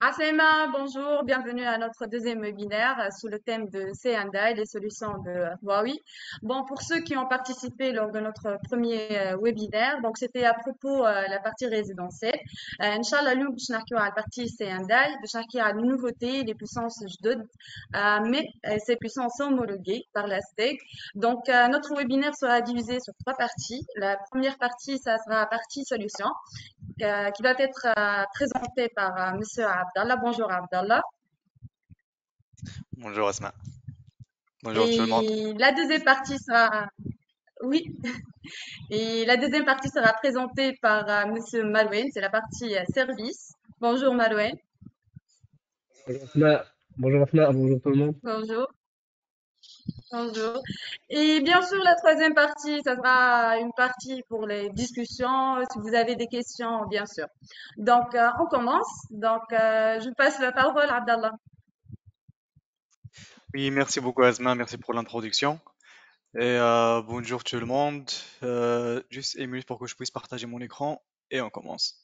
Asema, bonjour, bienvenue à notre deuxième webinaire sous le thème de C&I, les solutions de Huawei. Bon, pour ceux qui ont participé lors de notre premier webinaire, donc c'était à propos de la partie résidentielle. Inch'Allah, nous, باش نحكيو على la partie C&I, باش نحكي على les nouveautés, les puissances جدد, mais ces puissances sont homologuées par la STEC. Donc, notre webinaire sera divisé sur trois parties. La première partie, ça sera la partie solution qui va être présenté par Monsieur Abdallah. Bonjour Abdallah. Bonjour Asma. Bonjour tout le monde. Et la deuxième partie sera, oui, et la deuxième partie sera présentée par Monsieur Malouane. C'est la partie service. Bonjour Malouane. Bonjour Asma, bonjour tout le monde. Bonjour. Bonjour. Et bien sûr, la troisième partie, ça sera une partie pour les discussions, si vous avez des questions, bien sûr. Donc, on commence. Donc, je passe la parole à Abdallah. Oui, merci beaucoup Asma, merci pour l'introduction. Et bonjour tout le monde. Juste une minute pour que je puisse partager mon écran et on commence.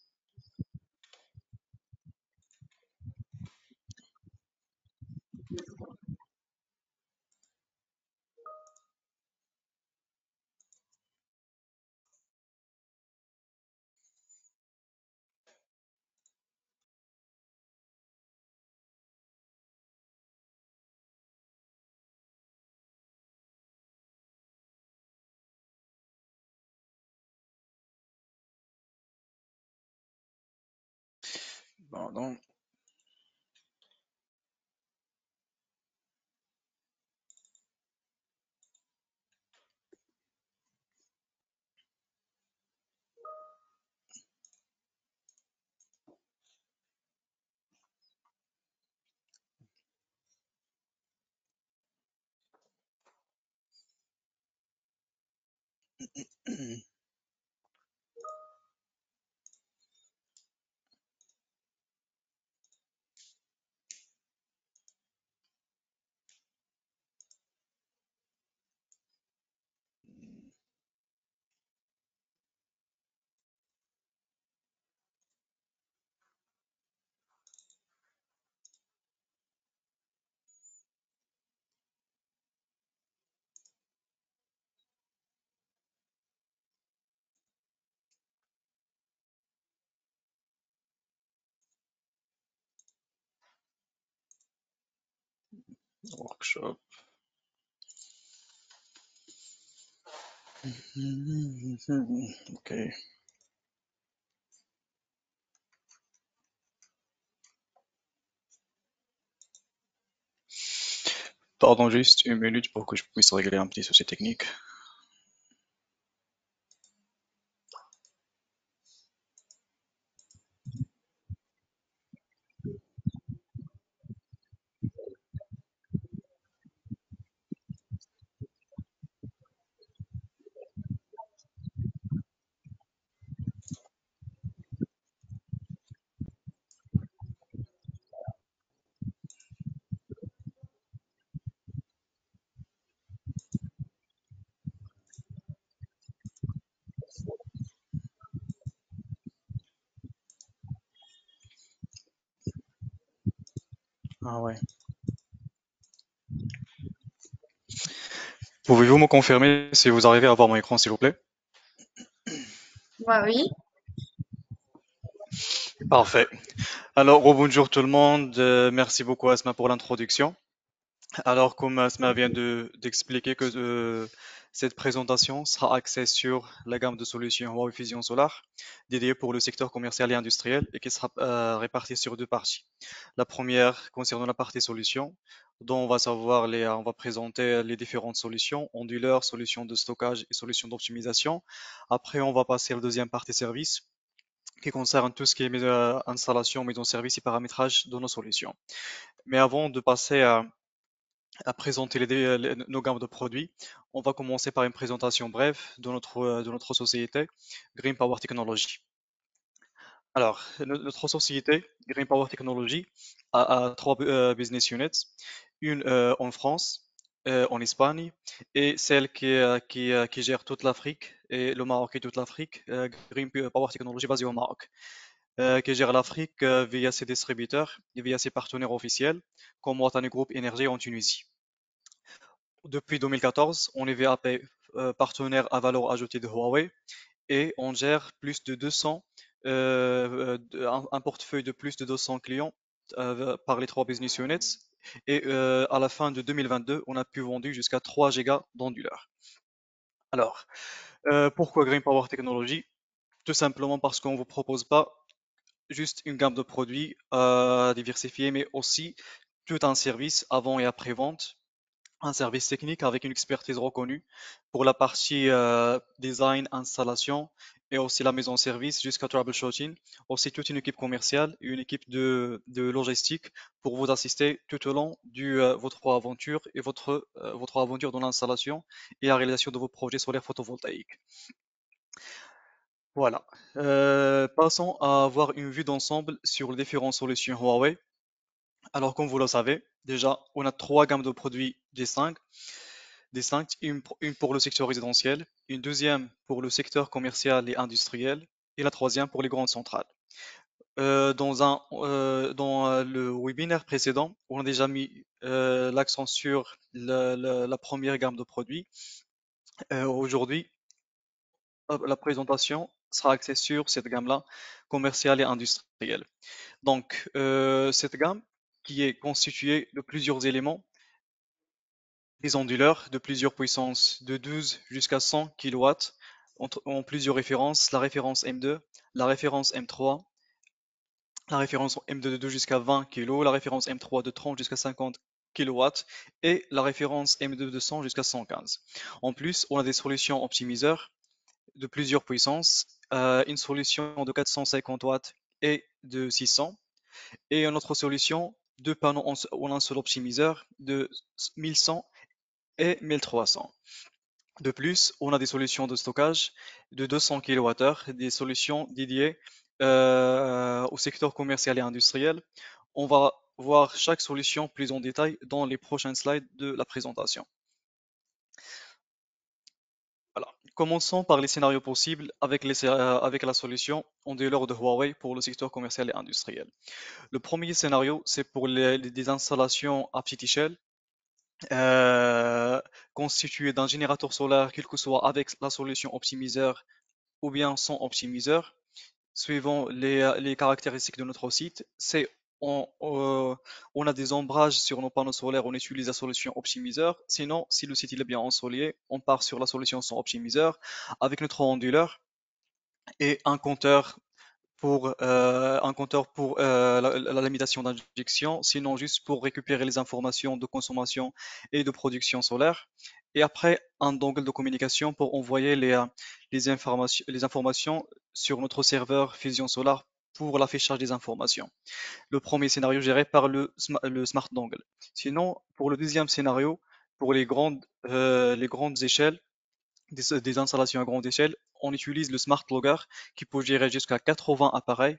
Pardon. Workshop. Ok. Pardon, juste une minute pour que je puisse régler un petit souci technique. Ah ouais. Pouvez-vous me confirmer si vous arrivez à voir mon écran, s'il vous plaît? Ouais, oui. Parfait. Alors, bonjour tout le monde. Merci beaucoup Asma pour l'introduction. Alors, comme Asma vient d'expliquer que cette présentation sera axée sur la gamme de solutions Huawei Fusion Solar dédiée pour le secteur commercial et industriel et qui sera répartie sur deux parties. La première concernant la partie solutions, dont on va présenter les différentes solutions, onduleurs, solutions de stockage et solutions d'optimisation. Après, on va passer à la deuxième partie service qui concerne tout ce qui est installation, mise en service et paramétrage de nos solutions. Mais avant de passer à présenter nos gammes de produits. On va commencer par une présentation brève de notre société, Green Power Technology. Alors, notre société, Green Power Technology, a trois business units, une en France, en Espagne, et celle qui gère toute l'Afrique, et le Maroc et toute l'Afrique, Green Power Technology basée au Maroc. qui gère l'Afrique via ses distributeurs et via ses partenaires officiels, comme Watani Group Énergie en Tunisie. Depuis 2014, on est VAP partenaire à valeur ajoutée de Huawei et on gère plus de 200, un portefeuille de plus de 200 clients par les trois business units. Et à la fin de 2022, on a pu vendre jusqu'à 3 gigas d'onduleurs. Alors, pourquoi Green Power Technology? Tout simplement parce qu'on ne vous propose pas juste une gamme de produits diversifiés, mais aussi tout un service avant et après vente, un service technique avec une expertise reconnue pour la partie design, installation et aussi la mise en service jusqu'à troubleshooting. Aussi toute une équipe commerciale et une équipe de logistique pour vous assister tout au long de votre aventure et votre aventure dans l'installation et la réalisation de vos projets solaires photovoltaïques. Voilà. Passons à avoir une vue d'ensemble sur les différentes solutions Huawei. Alors, comme vous le savez, déjà, on a trois gammes de produits distinctes, une pour le secteur résidentiel, une deuxième pour le secteur commercial et industriel, et la troisième pour les grandes centrales. Dans le webinaire précédent, on a déjà mis l'accent sur la première gamme de produits. Aujourd'hui, la présentation sera axée sur cette gamme-là, commerciale et industrielle. Donc, cette gamme qui est constituée de plusieurs éléments, des onduleurs de plusieurs puissances, de 12 jusqu'à 100 kW, en plusieurs références, la référence M2, la référence M3, la référence M2 de 2 jusqu'à 20 kg, la référence M3 de 30 jusqu'à 50 kW et la référence M2 de 100 jusqu'à 115. En plus, on a des solutions optimiseurs de plusieurs puissances, une solution de 450 watts et de 600, et une autre solution, deux panneaux en un seul optimiseur de 1100 et 1300. De plus, on a des solutions de stockage de 200 kWh, des solutions dédiées au secteur commercial et industriel. On va voir chaque solution plus en détail dans les prochaines slides de la présentation. Voilà. Commençons par les scénarios possibles avec la solution onduleur de Huawei pour le secteur commercial et industriel. Le premier scénario, c'est pour des installations à petite échelle, constituées d'un générateur solaire, quel que soit avec la solution optimiseur ou bien sans optimiseur, suivant les caractéristiques de notre site. On a des ombrages sur nos panneaux solaires, on utilise la solution optimiseur. Sinon, si le site il est bien ensoleillé, on part sur la solution sans optimiseur avec notre onduleur et un compteur pour la limitation d'injection, sinon juste pour récupérer les informations de consommation et de production solaire. Et après, un dongle de communication pour envoyer les informations sur notre serveur Fusion Solar pour l'affichage des informations. Le premier scénario géré par le Smart Dongle. Sinon, pour le deuxième scénario, pour les grandes échelles, des installations à grande échelle, on utilise le Smart Logger qui peut gérer jusqu'à 80 appareils,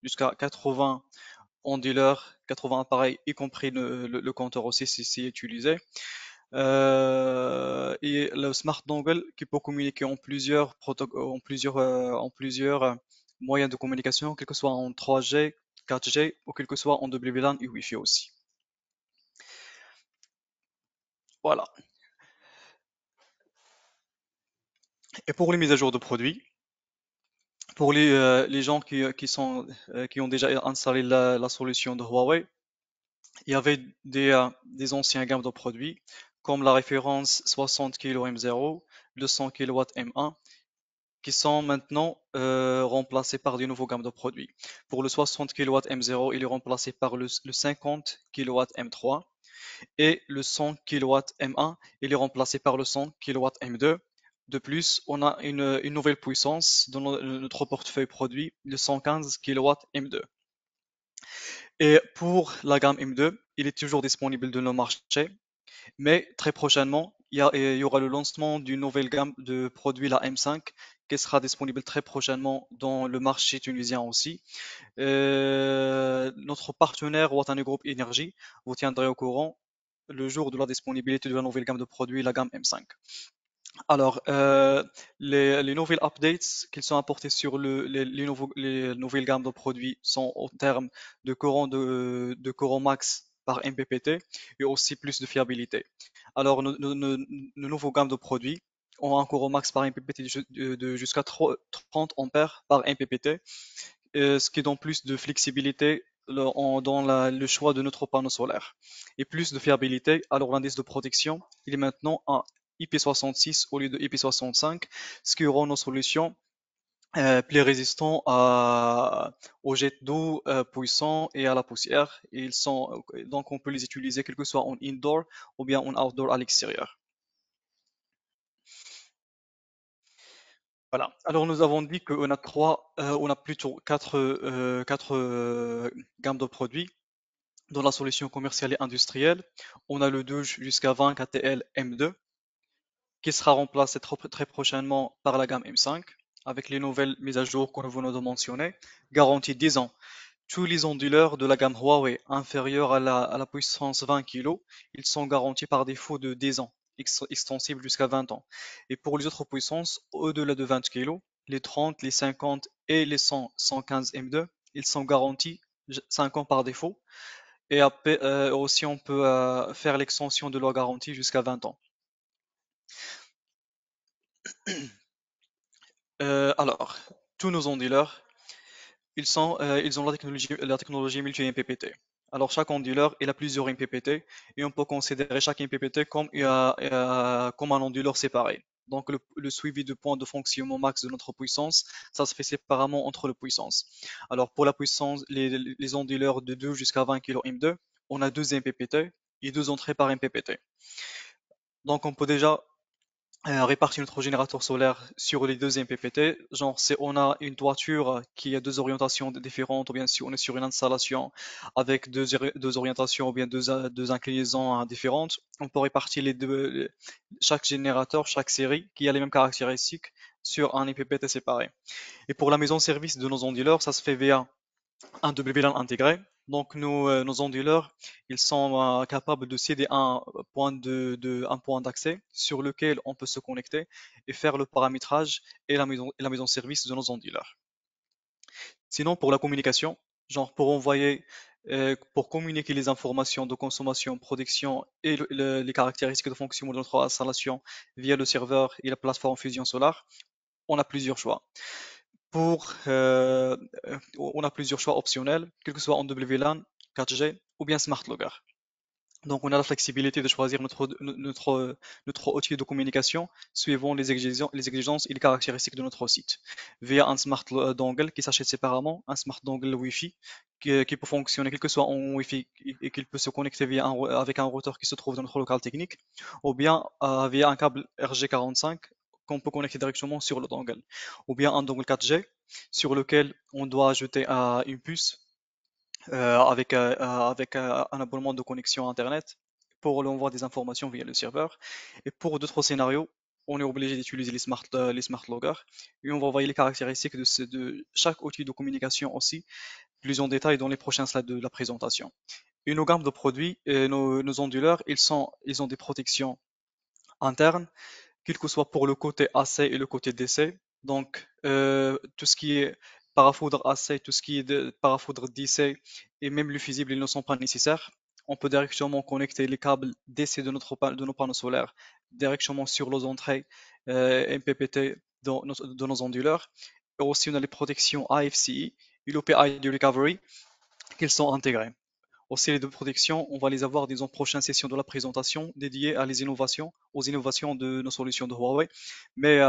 jusqu'à 80 onduleurs, 80 appareils, y compris le compteur aussi si c'est utilisé. Et le Smart Dongle qui peut communiquer en plusieurs moyens de communication, quel que soit en 3G, 4G ou quel que soit en WLAN et Wi-Fi aussi. Voilà. Et pour les mises à jour de produits, pour les gens qui ont déjà installé la solution de Huawei, il y avait des anciens gammes de produits comme la référence 60 kg M0, 200 kW M1 qui sont maintenant remplacés par de nouveaux gammes de produits. Pour le 60 kW M0, il est remplacé par le 50 kW M3 et le 100 kW M1, il est remplacé par le 100 kW M2. De plus, on a une nouvelle puissance dans notre portefeuille produit, le 115 kW M2. Et pour la gamme M2, il est toujours disponible dans nos marchés, mais très prochainement, il y aura le lancement d'une nouvelle gamme de produits, la M5, qui sera disponible très prochainement dans le marché tunisien aussi. Notre partenaire Watani Group Énergie vous tiendrait au courant le jour de la disponibilité de la nouvelle gamme de produits, la gamme M5. Alors, les nouvelles updates qui sont apportées sur les nouvelles gammes de produits sont en termes de courant max par MPPT et aussi plus de fiabilité. Alors, nos nouveaux gammes de produits ont un courant max par MPPT de jusqu'à 30 ampères par MPPT, ce qui donne plus de flexibilité dans le choix de notre panneau solaire et plus de fiabilité. Alors l'indice de protection, il est maintenant à IP66 au lieu de IP65, ce qui rend nos solutions plus résistantes aux jets d'eau puissants et à la poussière. Donc on peut les utiliser quel que soit en indoor ou bien en outdoor à l'extérieur. Voilà. Alors nous avons dit on a plutôt quatre gammes de produits. Dans la solution commerciale et industrielle, on a le 2 jusqu'à 20 KTL M2 qui sera remplacé très prochainement par la gamme M5 avec les nouvelles mises à jour qu'on venons de mentionner, garantie 10 ans. Tous les onduleurs de la gamme Huawei inférieurs à la puissance 20 kg, ils sont garantis par défaut de 10 ans, extensibles jusqu'à 20 ans. Et pour les autres puissances au-delà de 20 kg, les 30, les 50 et les 100, 115 M2, ils sont garantis 5 ans par défaut et aussi, on peut faire l'extension de leur garantie jusqu'à 20 ans. Alors, tous nos onduleurs, ils ont la technologie multi-MPPT. Alors, chaque onduleur, il a plusieurs MPPT et on peut considérer chaque MPPT comme un onduleur séparé. Donc, le suivi de points de fonctionnement max de notre puissance, ça se fait séparément entre les puissances. Alors, pour la puissance, les onduleurs de 2 jusqu'à 20 kg M2, on a deux MPPT et deux entrées par MPPT. Donc, on peut déjà répartir notre générateur solaire sur les deux MPPT. Genre, si on a une toiture qui a deux orientations différentes, ou bien si on est sur une installation avec deux orientations, ou bien deux inclinaisons différentes, on peut répartir chaque générateur, chaque série qui a les mêmes caractéristiques sur un MPPT séparé. Et pour la maison service de nos onduleurs, ça se fait via un WLAN intégré. Donc nos onduleurs, ils sont capables de céder un point d'accès sur lequel on peut se connecter et faire le paramétrage et la maison service de nos onduleurs. Sinon, pour la communication, genre pour communiquer les informations de consommation, production et les caractéristiques de fonctionnement de notre installation via le serveur et la plateforme Fusion Solar, on a plusieurs choix. On a plusieurs choix optionnels, quel que soit en WLAN, 4G ou bien Smart Logger. Donc, on a la flexibilité de choisir notre outil de communication suivant les exigences et les caractéristiques de notre site. Via un Smart Dongle qui s'achète séparément, un Smart Dongle Wi-Fi qui peut fonctionner quel que soit en Wi-Fi et qu'il peut se connecter avec un routeur qui se trouve dans notre local technique, ou bien via un câble RG45 qu'on peut connecter directement sur le dongle, ou bien un dongle 4G sur lequel on doit ajouter une puce avec un abonnement de connexion Internet pour l'envoi des informations via le serveur. Et pour d'autres scénarios, on est obligé d'utiliser les smart loggers et on va envoyer les caractéristiques de chaque outil de communication aussi, plus en détail dans les prochains slides de la présentation. Et nos gammes de produits, nos onduleurs, ils ont des protections internes quel que soit pour le côté AC et le côté DC. Donc, tout ce qui est parafoudre AC, tout ce qui est parafoudre DC et même le fusible, ils ne sont pas nécessaires. On peut directement connecter les câbles DC de nos panneaux solaires directement sur les entrées MPPT de nos onduleurs. Et aussi, on a les protections AFCI et l'OPI Recovery qui sont intégrées. Aussi, les deux protections, on va les avoir dans une prochaine session de la présentation dédiée aux innovations de nos solutions de Huawei. Mais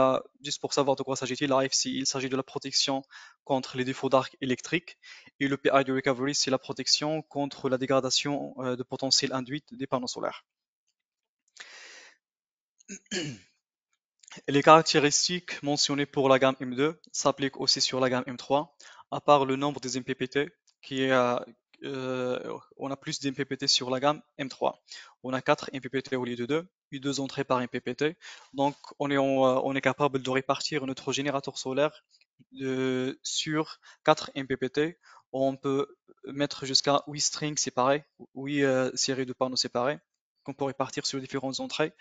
juste pour savoir de quoi s'agit-il, l'AFC, il s'agit de la protection contre les défauts d'arc électrique et le PI de recovery, c'est la protection contre la dégradation de potentiel induite des panneaux solaires. Et les caractéristiques mentionnées pour la gamme M2 s'appliquent aussi sur la gamme M3, à part le nombre des MPPT qui est on a plus d'MPPT sur la gamme M3. On a 4 MPPT au lieu de 2 et 2 entrées par MPPT. Donc on est capable de répartir notre générateur solaire sur 4 MPPT. On peut mettre jusqu'à 8 strings séparés, 8 séries de panneaux séparés qu'on peut répartir sur différentes entrées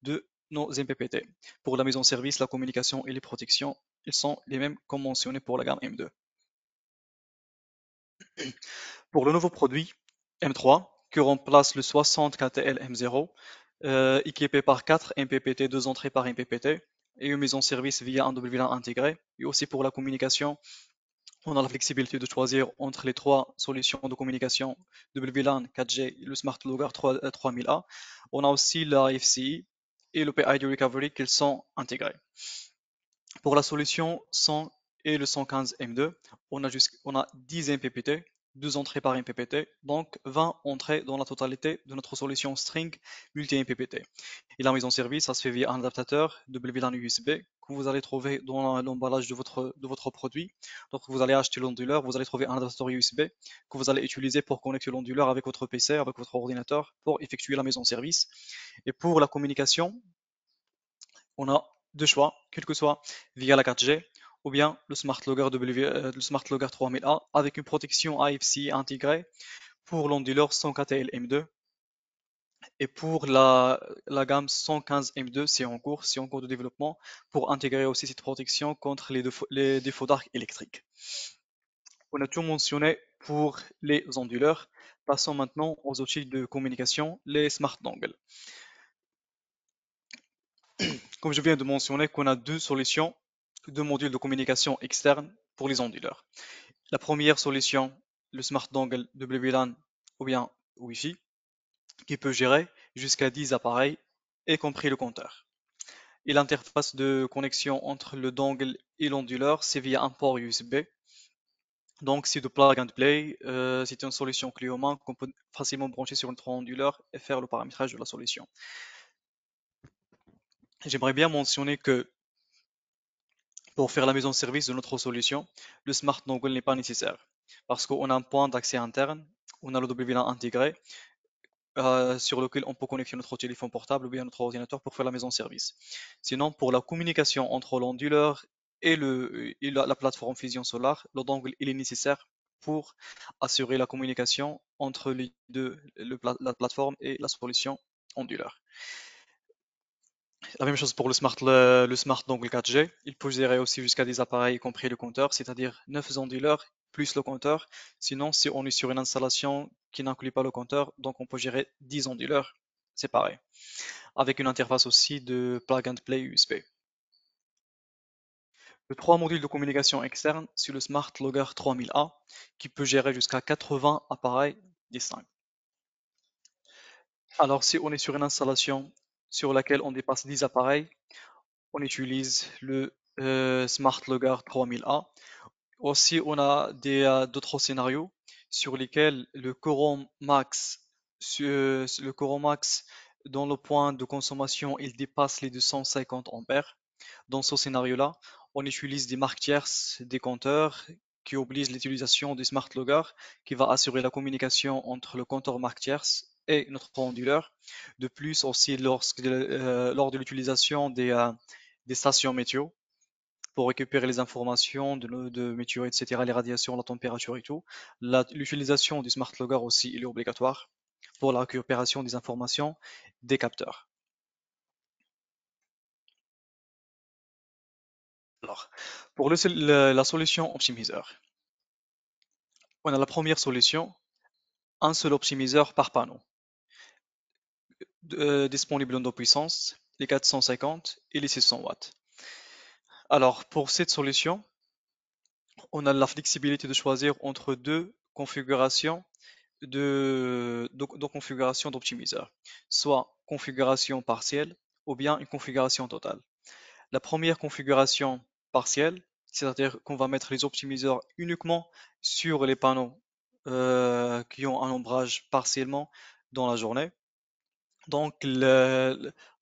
de nos MPPT. Pour la mise en service, la communication et les protections, ils sont les mêmes comme mentionnés pour la gamme M2. Pour le nouveau produit M3, qui remplace le 60 KTL M0, équipé par 4 MPPT, 2 entrées par MPPT, et une mise en service via un WLAN intégré. Et aussi pour la communication, on a la flexibilité de choisir entre les trois solutions de communication WLAN 4G et le Smart Logger 3000A. On a aussi la FCI et le PID Recovery qui sont intégrés. Pour la solution 100 et le 115 M2, on a 10 MPPT, 2 entrées par MPPT, donc 20 entrées dans la totalité de notre solution string multi-MPPT. Et la mise en service, ça se fait via un adaptateur WLAN USB que vous allez trouver dans l'emballage de votre produit. Donc vous allez acheter l'onduleur, vous allez trouver un adaptateur USB que vous allez utiliser pour connecter l'onduleur avec votre PC, avec votre ordinateur, pour effectuer la mise en service. Et pour la communication, on a deux choix, quel que soit via la 4G ou bien le Smart Logger, le Smart Logger 3000A avec une protection AFC intégrée pour l'onduleur 100KTL M2 et pour la gamme 115 M2, c'est en cours de développement pour intégrer aussi cette protection contre les défauts d'arc électrique. On a tout mentionné pour les onduleurs. Passons maintenant aux outils de communication, les Smart Dongles. Comme je viens de mentionner qu'on a deux solutions, deux modules de communication externe pour les onduleurs. La première solution, le Smart Dongle WLAN ou bien Wi-Fi, qui peut gérer jusqu'à 10 appareils, y compris le compteur. Et l'interface de connexion entre le dongle et l'onduleur, c'est via un port USB. Donc c'est de plug and play, c'est une solution clé en main qu'on peut facilement brancher sur notre onduleur et faire le paramétrage de la solution. J'aimerais bien mentionner que pour faire la mise en service de notre solution, le Smart Dongle n'est pas nécessaire parce qu'on a un point d'accès interne, on a le WLAN intégré sur lequel on peut connecter notre téléphone portable ou bien notre ordinateur pour faire la mise en service. Sinon, pour la communication entre l'onduleur et la plateforme Fusion Solar, le dongle il est nécessaire pour assurer la communication entre les deux, la plateforme et la solution onduleur. La même chose pour le Smart Dongle 4G. Il peut gérer aussi jusqu'à des appareils, y compris le compteur, c'est-à-dire 9 onduleurs plus le compteur. Sinon, si on est sur une installation qui n'inclut pas le compteur, donc on peut gérer 10 onduleurs séparés, avec une interface aussi de plug and play USB. Le trois modules de communication externe, c'est le Smart Logger 3000A, qui peut gérer jusqu'à 80 appareils distincts. Alors, si on est sur une installation sur laquelle on dépasse 10 appareils, on utilise le Smart Logger 3000A. Aussi, on a d'autres scénarios sur lesquels le courant max dans le point de consommation, il dépasse les 250 ampères. Dans ce scénario-là, on utilise des marques tierces, des compteurs qui obligent l'utilisation du Smart Logger qui va assurer la communication entre le compteur marque tierce et notre onduleur. De plus, aussi lors de l'utilisation des stations météo pour récupérer les informations de météo, etc., les radiations, la température et tout. L'utilisation du Smart Logger aussi il est obligatoire pour la récupération des informations des capteurs. Alors, pour la solution optimiseur, on a la première solution, un seul optimiseur par panneau, disponible en deux puissances, les 450 et les 600 watts. Alors, pour cette solution, on a la flexibilité de choisir entre deux configurations de configuration d'optimiseur, soit configuration partielle ou bien une configuration totale. La première configuration partielle, c'est-à-dire qu'on va mettre les optimiseurs uniquement sur les panneaux qui ont un ombrage partiellement dans la journée. Donc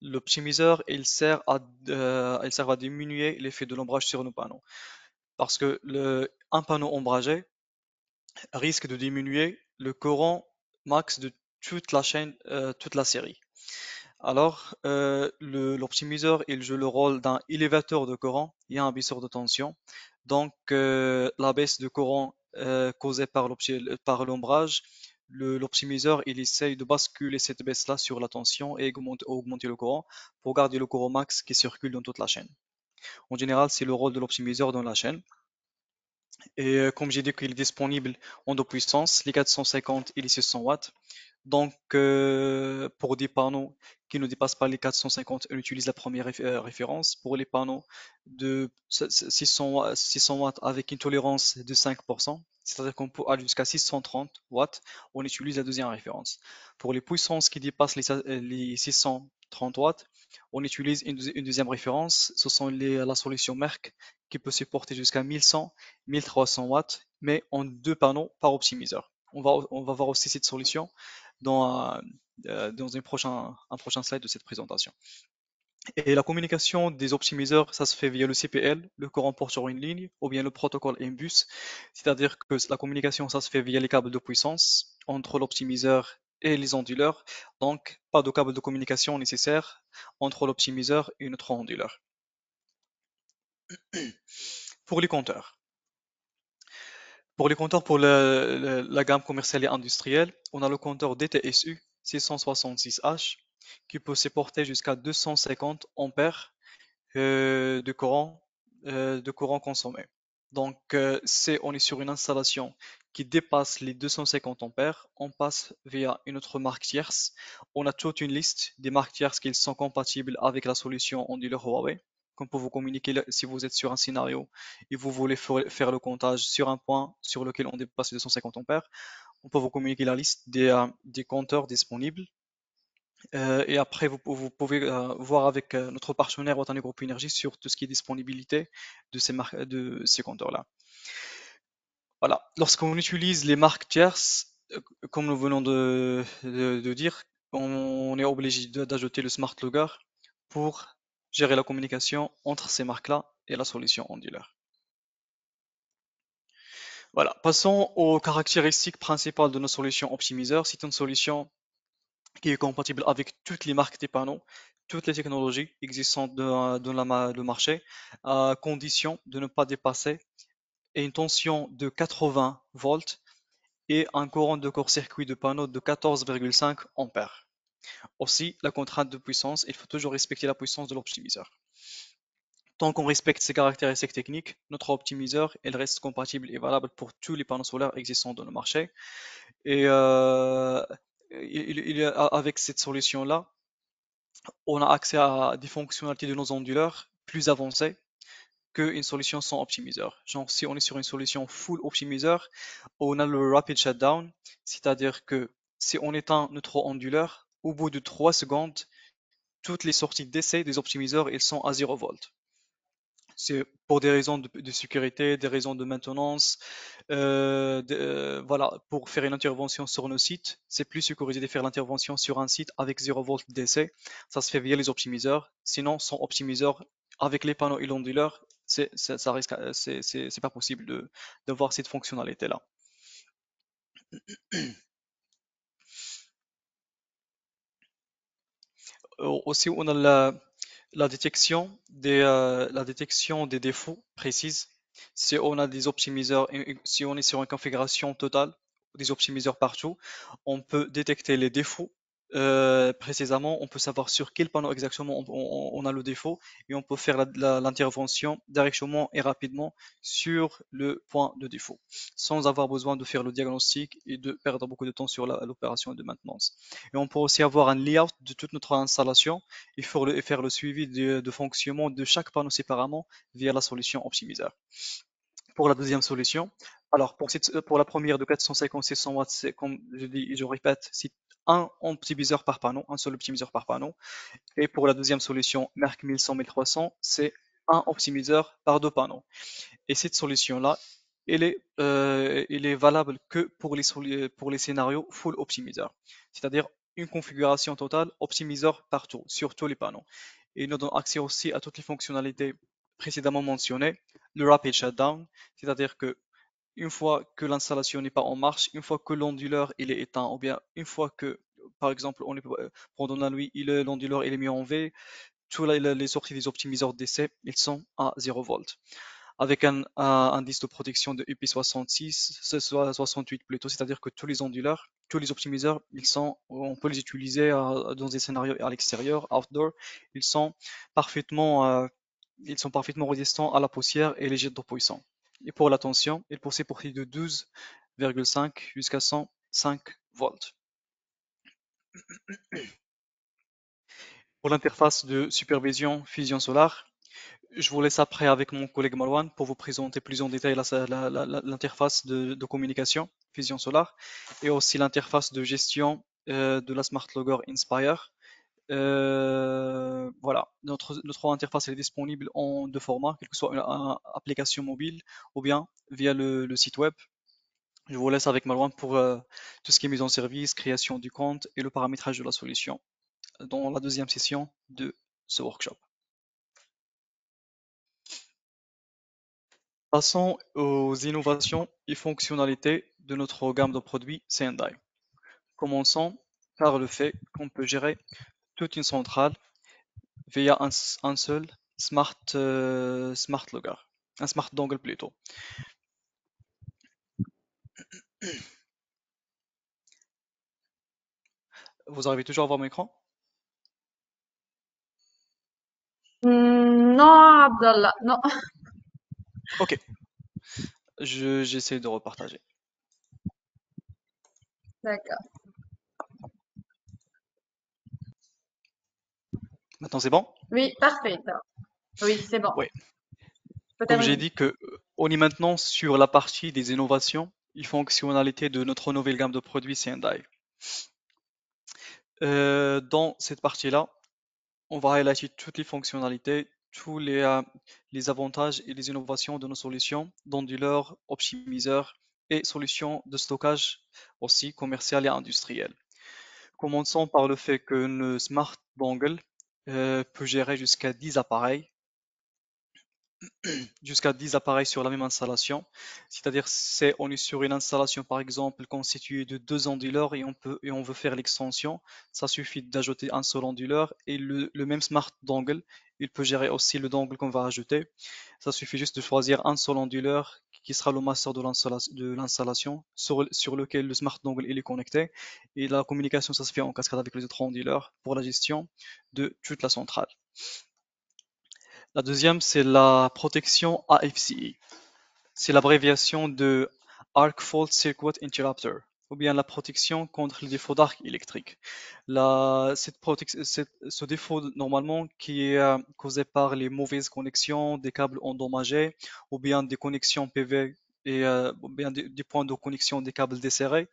l'optimiseur il sert à diminuer l'effet de l'ombrage sur nos panneaux. Parce que un panneau ombragé risque de diminuer le courant max de toute la chaîne, toute la série. Alors, l'optimiseur, il joue le rôle d'un élévateur de courant et un baisseur de tension. Donc, la baisse de courant causée par l'ombrage l'optimiseur, il essaye de basculer cette baisse-là sur la tension et augmenter le courant pour garder le courant max qui circule dans toute la chaîne. En général, c'est le rôle de l'optimiseur dans la chaîne. Et comme j'ai dit qu'il est disponible en deux puissances, les 450 et les 600 watts. Donc, pour des panneaux qui ne dépassent pas les 450, on utilise la première référence. Pour les panneaux de 600 watts avec une tolérance de 5%, c'est-à-dire qu'on peut aller jusqu'à 630 watts, on utilise la deuxième référence. Pour les puissances qui dépassent les 630 watts, on utilise une deuxième référence. Ce sont la solution Merck qui peut supporter jusqu'à 1100, 1300 watts, mais en deux panneaux par optimiseur. On va voir aussi cette solution dans un prochain slide de cette présentation. Et la communication des optimiseurs, ça se fait via le CPL, le courant porte sur une ligne, ou bien le protocole M-Bus, c'est-à-dire que la communication, ça se fait via les câbles de puissance entre l'optimiseur et les onduleurs, donc pas de câble de communication nécessaire entre l'optimiseur et notre onduleur. Pour les compteurs. Pour la gamme commerciale et industrielle, on a le compteur DTSU 666H qui peut supporter jusqu'à 250 ampères de courant consommé. Donc, on est sur une installation qui dépasse les 250 ampères, on passe via une autre marque tierce. On a toute une liste des marques tierces qui sont compatibles avec la solution onduleur Huawei. Qu'on peut vous communiquer si vous êtes sur un scénario et vous voulez faire le comptage sur un point sur lequel on dépasse les 250 ampères, on peut vous communiquer la liste des compteurs disponibles. Et après, vous pouvez voir avec notre partenaire Watane Group Énergie sur tout ce qui est disponibilité de ces compteurs-là. Voilà. Lorsqu'on utilise les marques tierces, comme nous venons de dire, on est obligé d'ajouter le Smart Logger pour gérer la communication entre ces marques-là et la solution onduleur. Voilà. Passons aux caractéristiques principales de nos solutions optimiseurs. C'est une solution qui est compatible avec toutes les marques des panneaux, toutes les technologies existantes dans le marché, à condition de ne pas dépasser une tension de 80 volts et un courant de court-circuit de panneau de 14,5 ampères. Aussi, la contrainte de puissance, il faut toujours respecter la puissance de l'optimiseur. Tant qu'on respecte ces caractéristiques techniques, notre optimiseur il reste compatible et valable pour tous les panneaux solaires existants dans le marché. Et avec cette solution-là, on a accès à des fonctionnalités de nos onduleurs plus avancées qu'une solution sans optimiseur. Genre, si on est sur une solution full optimiseur, on a le rapid shutdown, c'est-à-dire que si on éteint notre onduleur, au bout de 3 secondes, toutes les sorties d'essai des optimiseurs, ils sont à 0 volts. C'est pour des raisons de sécurité, des raisons de maintenance, voilà, pour faire une intervention sur nos sites, c'est plus sécurisé de faire l'intervention sur un site avec 0 volts d'essai. Ça se fait via les optimiseurs. Sinon, sans optimiseur, avec les panneaux et l'onduleur, ça risque, c'est pas possible d'avoir cette fonctionnalité-là. Aussi, on a la détection des défauts précises. Si on a des optimiseurs, si on est sur une configuration totale, des optimiseurs partout, on peut détecter les défauts précisément. On peut savoir sur quel panneau exactement on a le défaut et on peut faire l'intervention directement et rapidement sur le point de défaut, sans avoir besoin de faire le diagnostic et de perdre beaucoup de temps sur l'opération de maintenance. Et on peut aussi avoir un layout de toute notre installation et faire le suivi de fonctionnement de chaque panneau séparément via la solution optimiseur. Pour la deuxième solution, alors pour la première de 450-600 watts, c'est comme je dis et je répète, c'est un optimiseur par panneau, un seul optimiseur par panneau. Et pour la deuxième solution, Merck 1100-1300, c'est un optimiseur par deux panneaux. Et cette solution-là, elle est valable que pour les scénarios full optimiseur, c'est-à-dire une configuration totale optimiseur partout, sur tous les panneaux. Et il nous donne accès aussi à toutes les fonctionnalités précédemment mentionnées, le rapid shutdown, c'est-à-dire que une fois que l'installation n'est pas en marche, une fois que l'onduleur il est éteint, ou bien une fois que, par exemple, pendant la nuit, l'onduleur il est mis en V, toutes les sorties des optimiseurs d'essai, ils sont à 0 volts. avec un indice de protection de IP66, 68 plutôt, c'est-à-dire que tous les onduleurs, tous les optimiseurs, on peut les utiliser dans des scénarios à l'extérieur, outdoor, ils sont parfaitement, euh, ils sont parfaitement résistants à la poussière et les jets d'eau puissants. Et pour la tension, ils poussent pour de 12,5 jusqu'à 105 volts. Pour l'interface de supervision fusion solaire, je vous laisse après avec mon collègue Marwan pour vous présenter plus en détail l'interface de communication fusion solaire et aussi l'interface de gestion de la Smart Logger Inspire. Voilà, notre interface est disponible en deux formats, quelle que soit une application mobile ou bien via le site web. Je vous laisse avec Marwan pour tout ce qui est mise en service, création du compte et le paramétrage de la solution dans la deuxième session de ce workshop. Passons aux innovations et fonctionnalités de notre gamme de produits C&I. Commençons par le fait qu'on peut gérer toute une centrale via un seul smart logger, un smart dongle plutôt. Vous arrivez toujours à voir mon écran? Non, Abdallah, non. Ok, j'essaie de repartager. D'accord. Maintenant c'est bon? Oui, parfait. Oui, c'est bon. Oui. Faut Comme j'ai terminer. dit que on est maintenant sur la partie des innovations et fonctionnalités de notre nouvelle gamme de produits C&I. Dans cette partie-là, on va highlighter toutes les fonctionnalités, tous les avantages et les innovations de nos solutions, d'onduleurs, optimiseurs et solutions de stockage aussi commerciales et industrielles. Commençons par le fait que le Smart Dongle peut gérer jusqu'à 10 appareils sur la même installation. C'est-à-dire, on est sur une installation, par exemple, constituée de deux onduleurs et on veut faire l'extension. Ça suffit d'ajouter un seul onduleur et le même smart dongle, il peut gérer aussi le dongle qu'on va ajouter. Ça suffit juste de choisir un seul onduleur qui sera le master de l'installation sur lequel le smart dongle il est connecté. Et la communication, ça se fait en cascade avec les autres onduleurs pour la gestion de toute la centrale. La deuxième, c'est la protection AFCI. C'est l'abréviation de Arc Fault Circuit Interrupter, ou bien la protection contre les défauts d'arc électrique. Ce défaut, normalement, qui est causé par les mauvaises connexions, des câbles endommagés, ou bien des connexions PV et ou bien des points de connexion des câbles desserrés,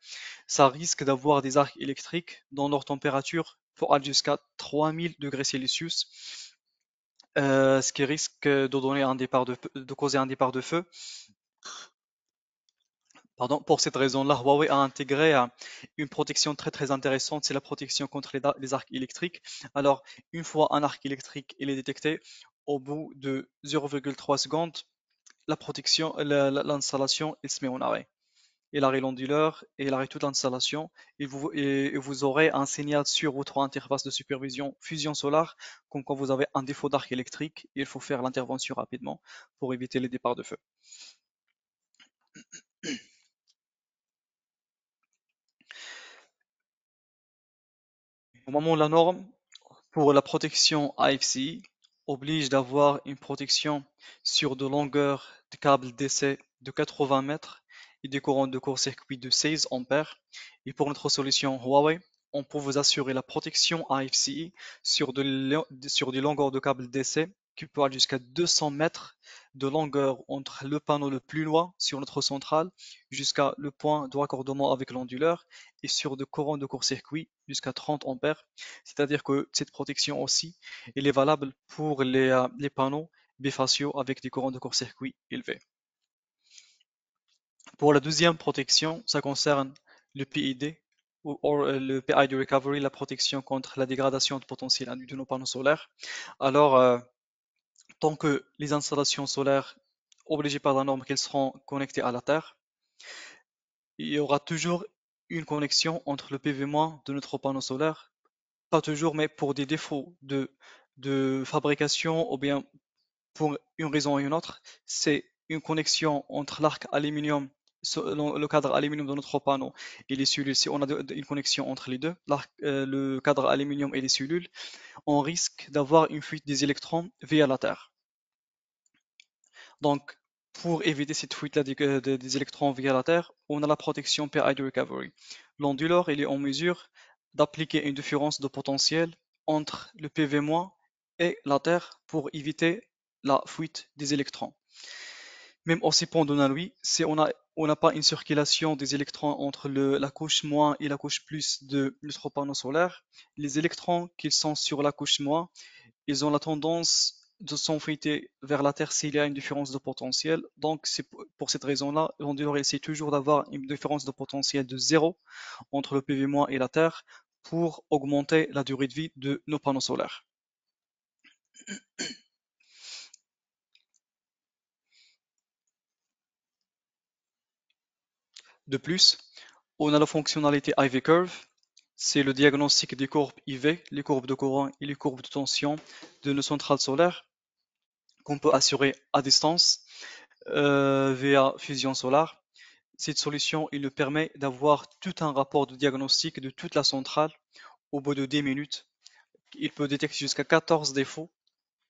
ça risque d'avoir des arcs électriques dont leur température peut aller jusqu'à 3000 degrés Celsius, ce qui risque de causer un départ de feu. Pardon, pour cette raison-là, Huawei a intégré une protection très très intéressante, c'est la protection contre les arcs électriques. Alors, une fois un arc électrique il est détecté, au bout de 0,3 secondes, l'installation, il se met en arrêt. Il arrête l'onduleur et il arrête toute l'installation et vous aurez un signal sur votre interface de supervision fusion solaire comme quand vous avez un défaut d'arc électrique, il faut faire l'intervention rapidement pour éviter les départs de feu. Au moment où la norme pour la protection AFCI oblige d'avoir une protection sur de longueurs de câbles DC de 80 mètres et des courants de court-circuit de 16 ampères. Et pour notre solution Huawei, on peut vous assurer la protection AFCI sur des longueurs de câbles DC qui peut aller jusqu'à 200 mètres de longueur entre le panneau le plus loin sur notre centrale jusqu'à le point de raccordement avec l'onduleur et sur des courants de court-circuit jusqu'à 30 ampères. C'est-à-dire que cette protection aussi, elle est valable pour les panneaux bifaciaux avec des courants de court-circuit élevés. Pour la deuxième protection, ça concerne le PID ou le PID Recovery, la protection contre la dégradation de potentiel induit de nos panneaux solaires. Alors, tant que les installations solaires obligées par la norme qu'elles seront connectées à la Terre, il y aura toujours une connexion entre le PV- de notre panneau solaire, pas toujours, mais pour des défauts de fabrication ou bien pour une raison ou une autre, c'est une connexion entre l'arc aluminium, le cadre aluminium de notre panneau et les cellules. Si on a une connexion entre les deux, le cadre aluminium et les cellules, on risque d'avoir une fuite des électrons via la Terre. Donc, pour éviter cette fuite-là des électrons via la Terre, on a la protection PID Recovery. L'onduleur, il est en mesure d'appliquer une différence de potentiel entre le PV- et la Terre pour éviter la fuite des électrons. Même aussi pendant la nuit, si on n'a pas une circulation des électrons entre la couche moins et la couche plus de notre panneau solaire, les électrons qui sont sur la couche moins, ils ont la tendance de s'enfuiter vers la Terre s'il y a une différence de potentiel. Donc, c'est pour cette raison-là, on devrait essayer toujours d'avoir une différence de potentiel de zéro entre le PV- et la Terre pour augmenter la durée de vie de nos panneaux solaires. De plus, on a la fonctionnalité IV Curve, c'est le diagnostic des courbes IV, les courbes de courant et les courbes de tension de nos centrales solaires qu'on peut assurer à distance via fusion solaire. Cette solution, il nous permet d'avoir tout un rapport de diagnostic de toute la centrale au bout de 10 minutes. Il peut détecter jusqu'à 14 défauts,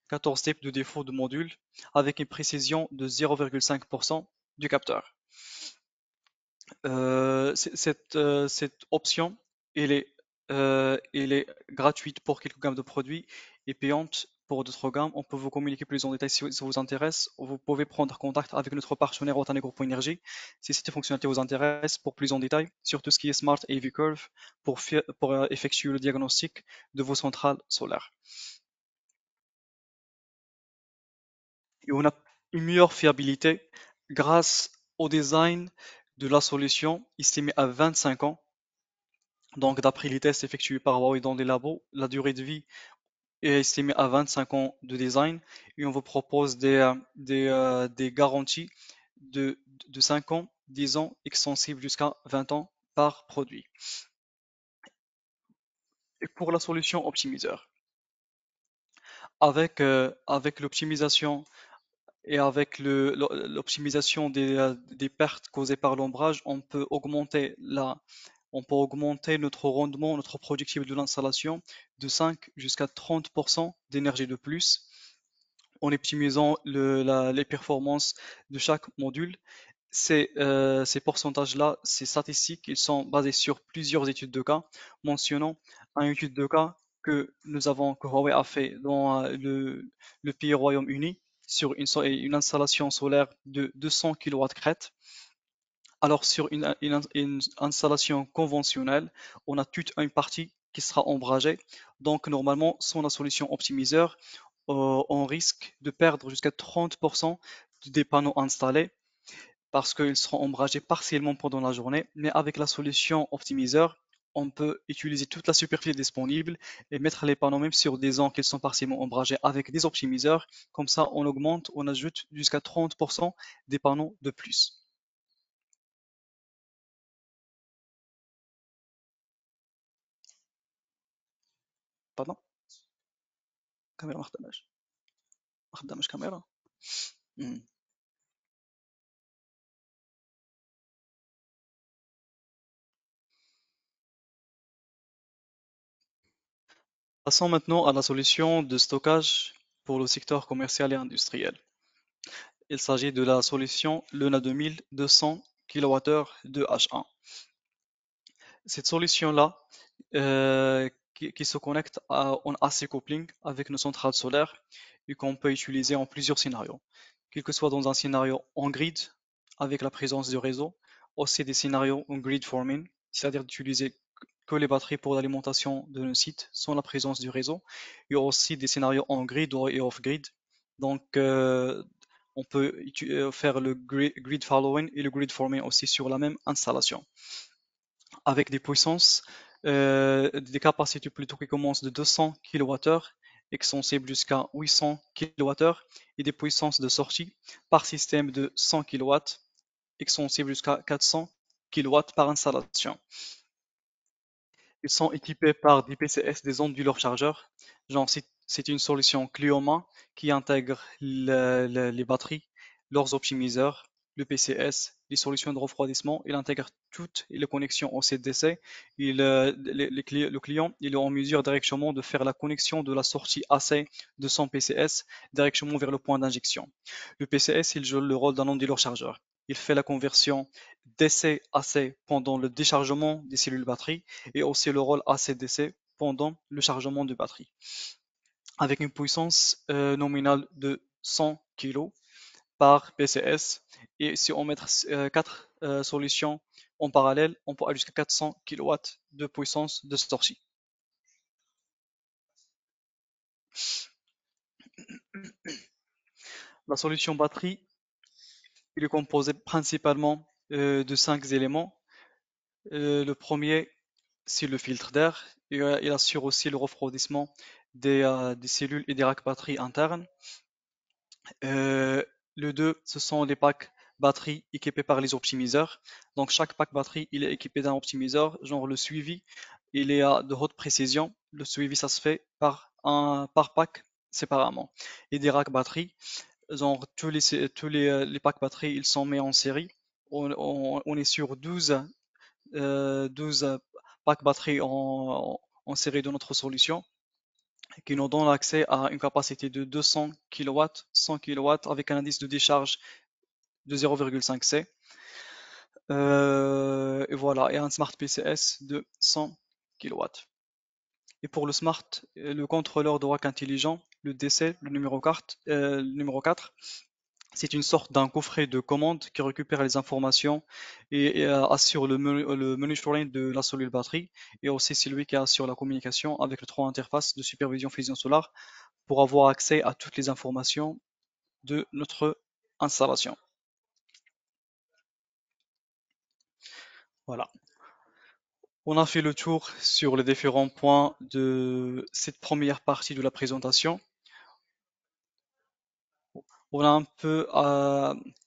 14 types de défauts de modules avec une précision de 0,5% du capteur. Cette option, elle est gratuite pour quelques gammes de produits et payante pour d'autres gammes. On peut vous communiquer plus en détail si ça vous intéresse. Vous pouvez prendre contact avec notre partenaire Groupe Énergie si cette fonctionnalité vous intéresse pour plus en détail sur tout ce qui est Smart AV Curve pour effectuer le diagnostic de vos centrales solaires. Et on a une meilleure fiabilité grâce au design de la solution estimée à 25 ans. Donc, d'après les tests effectués par Huawei dans les labos, la durée de vie est estimée à 25 ans de design et on vous propose des garanties de, de 5 ans, 10 ans, extensibles jusqu'à 20 ans par produit. Et pour la solution optimiseur, avec l'optimisation et avec l'optimisation des pertes causées par l'ombrage, on peut augmenter notre rendement, notre productivité de l'installation de 5 jusqu'à 30% d'énergie de plus en optimisant les performances de chaque module. Ces pourcentages-là, ces statistiques, ils sont basés sur plusieurs études de cas, mentionnant une étude de cas que Huawei a fait dans le pays Royaume-Uni sur une installation solaire de 200 kW crête. Alors sur une installation conventionnelle, on a toute une partie qui sera ombragée. Donc normalement, sans la solution optimiseur, on risque de perdre jusqu'à 30% des panneaux installés parce qu'ils seront ombragés partiellement pendant la journée. Mais avec la solution optimiseur, on peut utiliser toute la superficie disponible et mettre les panneaux même sur des zones qui sont partiellement ombragées avec des optimiseurs. Comme ça, on ajoute jusqu'à 30% des panneaux de plus. Pardon? كاميرا ما خدامش كاميرا. مم. Passons maintenant à la solution de stockage pour le secteur commercial et industriel. Il s'agit de la solution Luna 2200 kWh de H1. Cette solution-là, qui se connecte en AC coupling avec nos centrales solaires et qu'on peut utiliser en plusieurs scénarios. Quel que soit dans un scénario en grid avec la présence du réseau, aussi des scénarios en grid forming, c'est-à-dire d'utiliser que les batteries pour l'alimentation de nos sites sans la présence du réseau. Il y a aussi des scénarios en grid et off-grid. Donc, on peut faire le grid following et le grid forming aussi sur la même installation avec des puissances, des capacités plutôt qui commencent de 200 kWh extensibles jusqu'à 800 kWh et des puissances de sortie par système de 100 kW extensibles jusqu'à 400 kW par installation. Ils sont équipés par des PCS, des onduleurs chargeurs. Genre, c'est une solution clé en main qui intègre les batteries leurs optimiseurs, le PCS, les solutions de refroidissement. Il intègre toutes les connexions au CDC. Le client il est en mesure directement de faire la connexion de la sortie AC de son PCS directement vers le point d'injection. Le PCS il joue le rôle d'un onduleur chargeur. Il fait la conversion DC-AC pendant le déchargement des cellules batterie et aussi le rôle AC-DC pendant le chargement de batterie. Avec une puissance nominale de 100 kg par PCS. Et si on met 4 solutions en parallèle, on peut aller jusqu'à 400 kW de puissance de sortie. La solution batterie il est composée principalement de 5 éléments. Le premier, c'est le filtre d'air. Il assure aussi le refroidissement des cellules et des racks batteries internes. Le 2, ce sont les packs batterie équipés par les optimiseurs. Donc chaque pack batterie, il est équipé d'un optimiseur. Genre le suivi, il est de haute précision. Le suivi, ça se fait par pack séparément. Et des racks batterie, genre les packs batterie, ils sont mis en série. On est sur 12 packs batterie en série de notre solution qui nous donne accès à une capacité de 200 kW, 100 kW avec un indice de décharge de 0,5 C. Et voilà, et un Smart PCS de 100 kW. Et pour le Smart, le contrôleur de rack intelligent, le DC, le numéro 4, c'est une sorte d'un coffret de commande qui récupère les informations et assure le monitoring de la cellule batterie et aussi c'est lui qui assure la communication avec les 3 interfaces de supervision fusion solaire pour avoir accès à toutes les informations de notre installation. Voilà. On a fait le tour sur les différents points de cette première partie de la présentation. On a un peu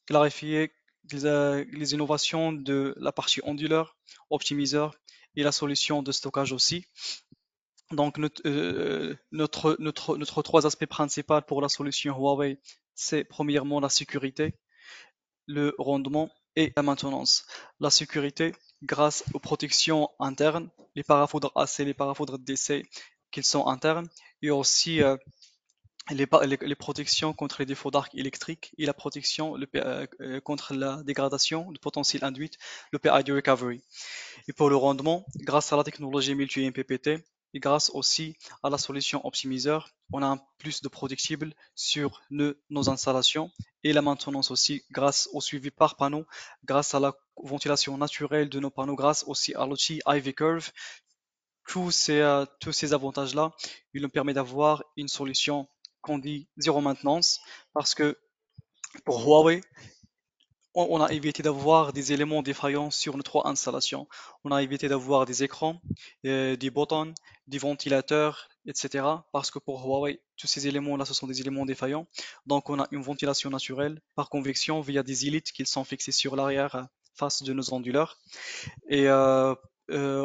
clarifié les innovations de la partie onduleur, optimiseur et la solution de stockage aussi. Donc notre 3 aspects principaux pour la solution Huawei, c'est premièrement la sécurité, le rendement et la maintenance. La sécurité, grâce aux protections internes, les parafoudres AC, les parafoudres DC, qu'ils sont internes, et aussi les protections contre les défauts d'arc électrique et la protection contre la dégradation de potentiel induite, le PID recovery. Et pour le rendement, grâce à la technologie multi-MPPT et grâce aussi à la solution optimiseur, on a un plus de predictible sur nos installations et la maintenance aussi grâce au suivi par panneau, grâce à la ventilation naturelle de nos panneaux, grâce aussi à l'outil Ivy Curve. Tous ces avantages-là, ils nous permettent d'avoir une solution qu'on dit zéro maintenance parce que pour Huawei, on a évité d'avoir des éléments défaillants sur notre installation. On a évité d'avoir des écrans, des boutons, des ventilateurs, etc. Parce que pour Huawei, tous ces éléments-là, ce sont des éléments défaillants. Donc, on a une ventilation naturelle par convection via des élites qui sont fixées sur l'arrière face de nos onduleurs. Et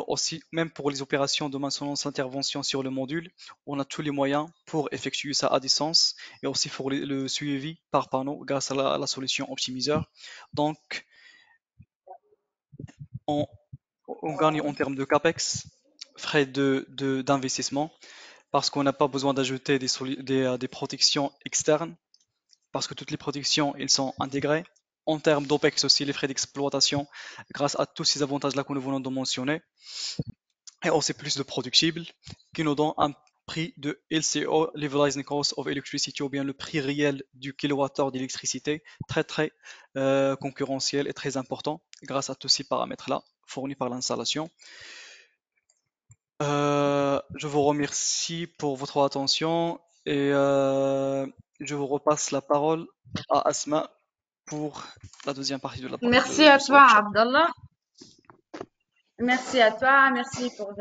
aussi, même pour les opérations de maintenance intervention sur le module, on a tous les moyens pour effectuer ça à distance et aussi pour le suivi par panneau grâce à la solution optimiseur. Donc, on, on gagne en termes de CAPEX, frais d'investissement, parce qu'on n'a pas besoin d'ajouter des protections externes, parce que toutes les protections, elles sont intégrées. En termes d'OPEX aussi, les frais d'exploitation, grâce à tous ces avantages-là que nous venons de mentionner. Et aussi plus de productibles, qui nous donne un prix de LCO, Levelizing Cost of Electricity, ou bien le prix réel du kilowattheure d'électricité, très concurrentiel et très important, grâce à tous ces paramètres-là, fournis par l'installation. Je vous remercie pour votre attention et je vous repasse la parole à Asma pour la deuxième partie de Merci à ce toi, workshop. Abdallah. Merci à toi. Merci pour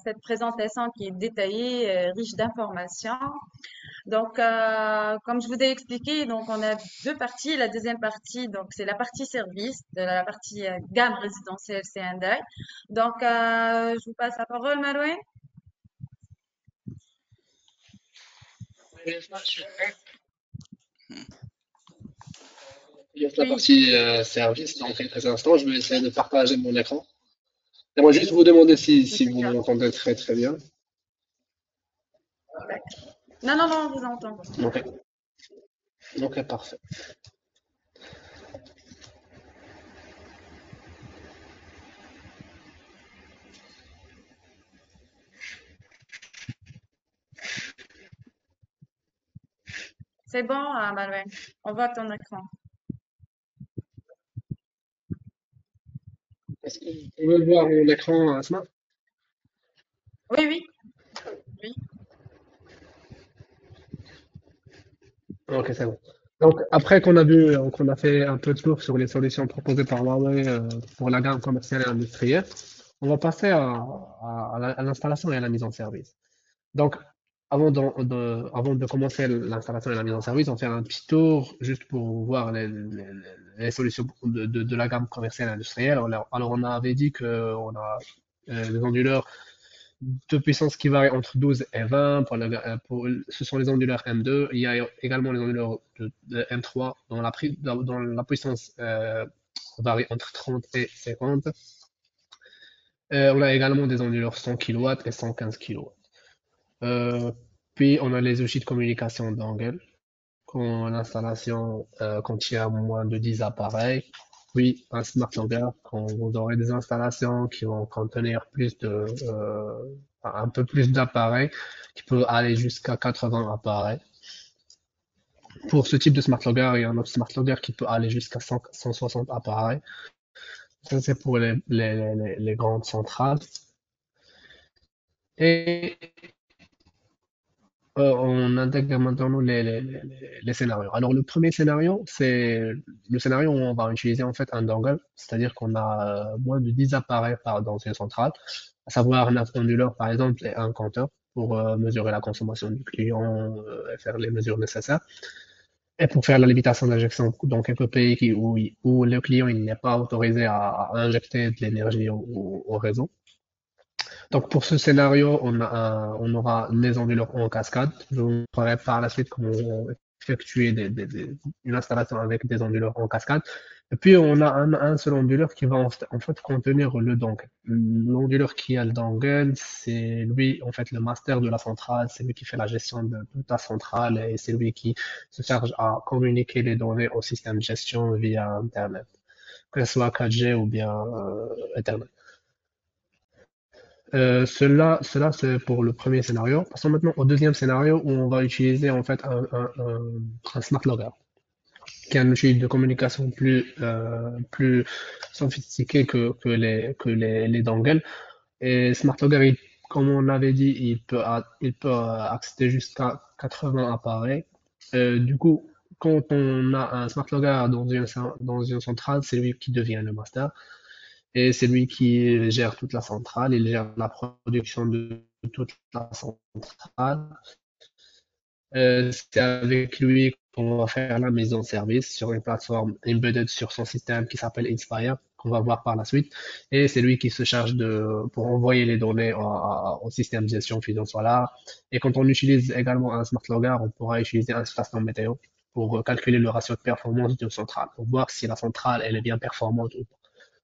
cette présentation qui est détaillée, riche d'informations. Donc, comme je vous ai expliqué, donc on a 2 parties. La deuxième partie, donc c'est la partie service, de la partie gamme résidentielle C&I. Donc, je vous passe la parole, Marouane. Donc la Oui, partie service dans quelques instants. Je vais essayer de partager mon écran. J'aimerais juste vous demander si vous d'accord. m'entendez très très bien. Non, non, non, on vous entend. Ok, ok, parfait. C'est bon, Manuel. On voit ton écran. Est-ce que vous pouvez voir mon écran, Asma? Oui, oui, oui. Ok, c'est bon. Donc après qu'on a vu, qu'on a fait un peu de tour sur les solutions proposées par Huawei pour la gamme commerciale et industrielle, on va passer à l'installation et à la mise en service. Donc, avant de commencer l'installation et la mise en service, on fait un petit tour juste pour voir les solutions de la gamme commerciale et industrielle. Alors, on avait dit qu'on a des onduleurs de puissance qui varient entre 12 et 20. Ce sont les onduleurs M2. Il y a également les onduleurs de M3 dont la puissance varie entre 30 et 50. On a également des onduleurs 100 kW et 115 kW. Euh, Puis on a les outils de communication dongle quand l'installation contient moins de 10 appareils. Puis un smart logger quand vous aurez des installations qui vont contenir un peu plus d'appareils, qui peut aller jusqu'à 80 appareils. Pour ce type de smart logger, il y a un autre smart logger qui peut aller jusqu'à 160 appareils. Ça, c'est pour les grandes centrales. Et on intègre maintenant les scénarios. Alors, le premier scénario, c'est le scénario où on va utiliser en fait un dongle, c'est-à-dire qu'on a moins de 10 appareils dans une centrale, à savoir un onduleur par exemple et un compteur pour mesurer la consommation du client et faire les mesures nécessaires. Et pour faire la limitation d'injection dans quelques pays où le client il n'est pas autorisé à injecter de l'énergie au réseau. Donc pour ce scénario, on aura les onduleurs en cascade. Je vous montrerai par la suite comment effectuer une installation avec des onduleurs en cascade. Et puis on a un seul onduleur qui va en fait contenir le dongle. L'onduleur qui a le dongle, c'est lui en fait le master de la centrale, c'est lui qui fait la gestion de toute la centrale et c'est lui qui se charge à communiquer les données au système de gestion via Internet, que ce soit 4G ou bien Ethernet. Cela c'est pour le premier scénario. Passons maintenant au deuxième scénario où on va utiliser en fait un smart logger, qui est un outil de communication plus sophistiqué que les dongles. Et smart logger, comme on l'avait dit, il peut accéder jusqu'à 80 appareils. Du coup, quand on a un smart logger dans une centrale, c'est lui qui devient le master. Et c'est lui qui gère toute la centrale, il gère la production de toute la centrale. C'est avec lui qu'on va faire la mise en service sur une plateforme embedded sur son système qui s'appelle Inspire, qu'on va voir par la suite. Et c'est lui qui se charge pour envoyer les données au système de gestion Fusion Solar. Et quand on utilise également un smart logger, on pourra utiliser un station météo pour calculer le ratio de performance d'une centrale, pour voir si la centrale elle est bien performante ou pas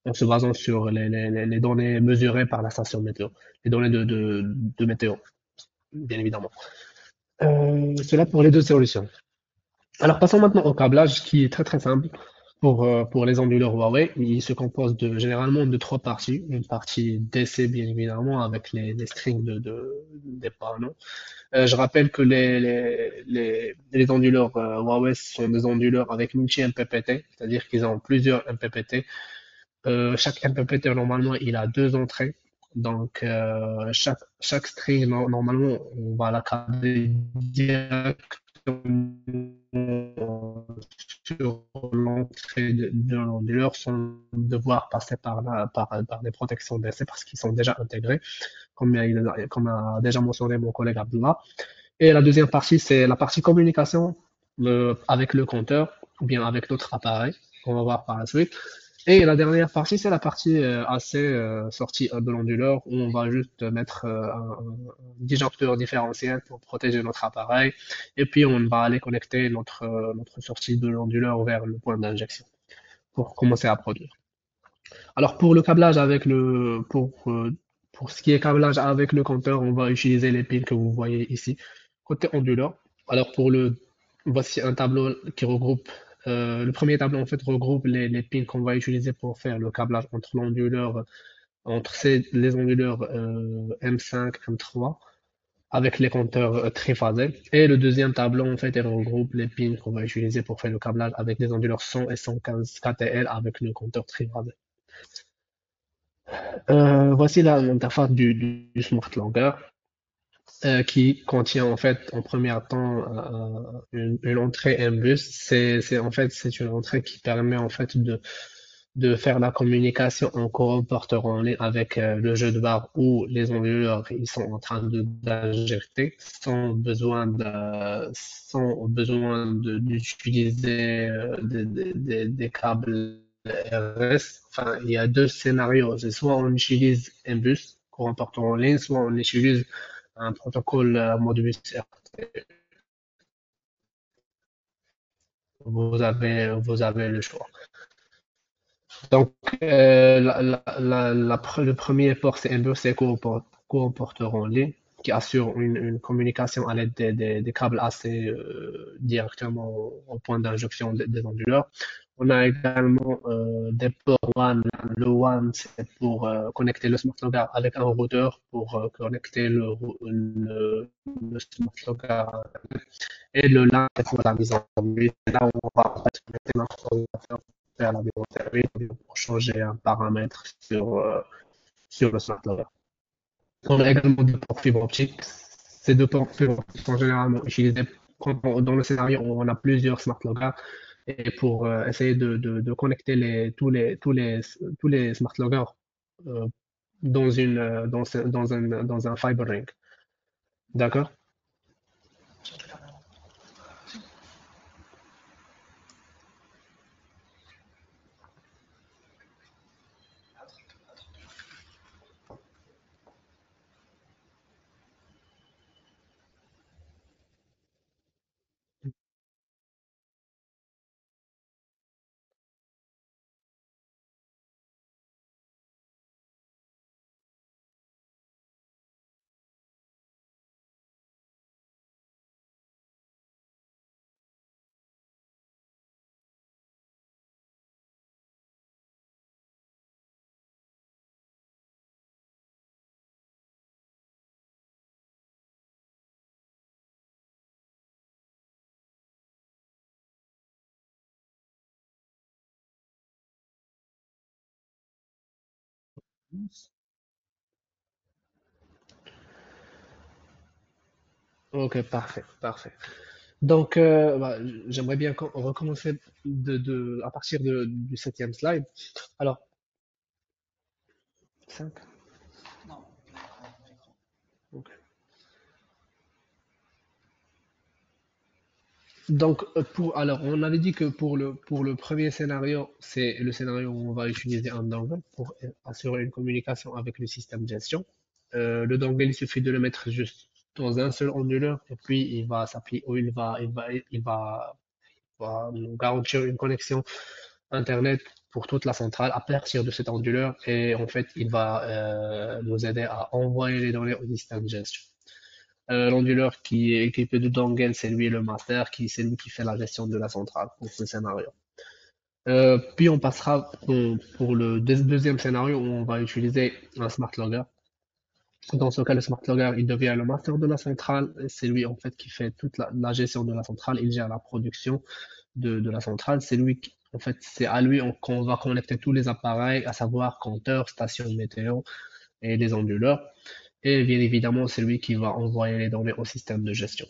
en se basant sur les données mesurées par la station météo, les données de météo, bien évidemment. Cela pour les deux solutions. Alors passons maintenant au câblage qui est très très simple pour les onduleurs Huawei. Il se compose généralement de trois parties. Une partie DC bien évidemment avec les strings des panneaux. Je rappelle que les onduleurs Huawei sont des onduleurs avec multi-MPPT, c'est-à-dire qu'ils ont plusieurs MPPT. Chaque MPPT, normalement, il a deux entrées. Donc, chaque string, normalement, on va la câbler directement sur l'entrée de l'onduleur sans devoir passer par des protections DC parce qu'ils sont déjà intégrés, comme a déjà mentionné mon collègue Abdullah. Et la deuxième partie, c'est la partie communication avec le compteur ou bien avec d'autres appareils qu'on va voir par la suite. Et la dernière partie, c'est la partie AC, sortie de l'onduleur, où on va juste mettre un disjoncteur différentiel pour protéger notre appareil. Et puis, on va aller connecter notre sortie de l'onduleur vers le point d'injection pour commencer à produire. Alors, pour le câblage avec pour ce qui est câblage avec le compteur, on va utiliser les pins que vous voyez ici, côté onduleur. Alors, voici un tableau qui regroupe, le premier tableau en fait regroupe les pins qu'on va utiliser pour faire le câblage entre l'onduleur, les onduleurs M5, M3, avec les compteurs triphasés. Et le deuxième tableau, en fait, il regroupe les pins qu'on va utiliser pour faire le câblage avec les onduleurs 100 et 115 KTL avec le compteur triphasé. Voici l'interface du Smart Logger qui contient en fait en premier temps une entrée MBus. En fait c'est une entrée qui permet en fait de faire la communication en courant porteur en ligne avec le jeu de barre où les onduleurs ils sont en train d'injecter sans besoin d'utiliser des câbles RS. Enfin, il y a deux scénarios. C'est soit on utilise MBus, courant porteur en ligne, soit on utilise un protocole Modbus RT. Vous avez le choix. Donc, le premier port, c'est MBus, c'est courant porteur en ligne, qui assure une communication à l'aide des câbles AC directement au point d'injection des onduleurs. On a également des ports WAN. Le WAN, c'est pour connecter le smart logger avec un routeur pour connecter le smart logger. Et le LAN, c'est pour la mise en service. C'est là où on va en fait connecter notre ordinateur pour faire la mise en service pour changer un paramètre sur le smart logger. On a également deux ports fibre optique. Ces deux ports fibre optiques sont généralement utilisés dans le scénario où on a plusieurs smart loggers et pour essayer de connecter tous les smart loggers euh, dans un fiber ring. D'accord? Ok, parfait, parfait. Donc, j'aimerais bien recommencer à partir du septième slide. Alors, 5. Ok. Donc, alors, on avait dit que pour le premier scénario, c'est le scénario où on va utiliser un dongle pour assurer une communication avec le système de gestion. Le dongle, il suffit de le mettre juste dans un seul onduleur et puis il va s'appuyer, ou va nous garantir une connexion Internet pour toute la centrale à partir de cet onduleur et en fait, il va nous aider à envoyer les données au système de gestion. L'onduleur qui est équipé de dongle, c'est lui le master, c'est lui qui fait la gestion de la centrale pour ce scénario. Puis on passera pour le deuxième scénario où on va utiliser un smart logger. Dans ce cas, le smart logger, il devient le master de la centrale. C'est lui en fait qui fait toute la gestion de la centrale. Il gère la production de la centrale. C'est lui qui, en fait, c'est à lui qu'on va connecter tous les appareils, à savoir compteurs, stations météo et les onduleurs. Et bien évidemment, c'est lui qui va envoyer les données au système de gestion.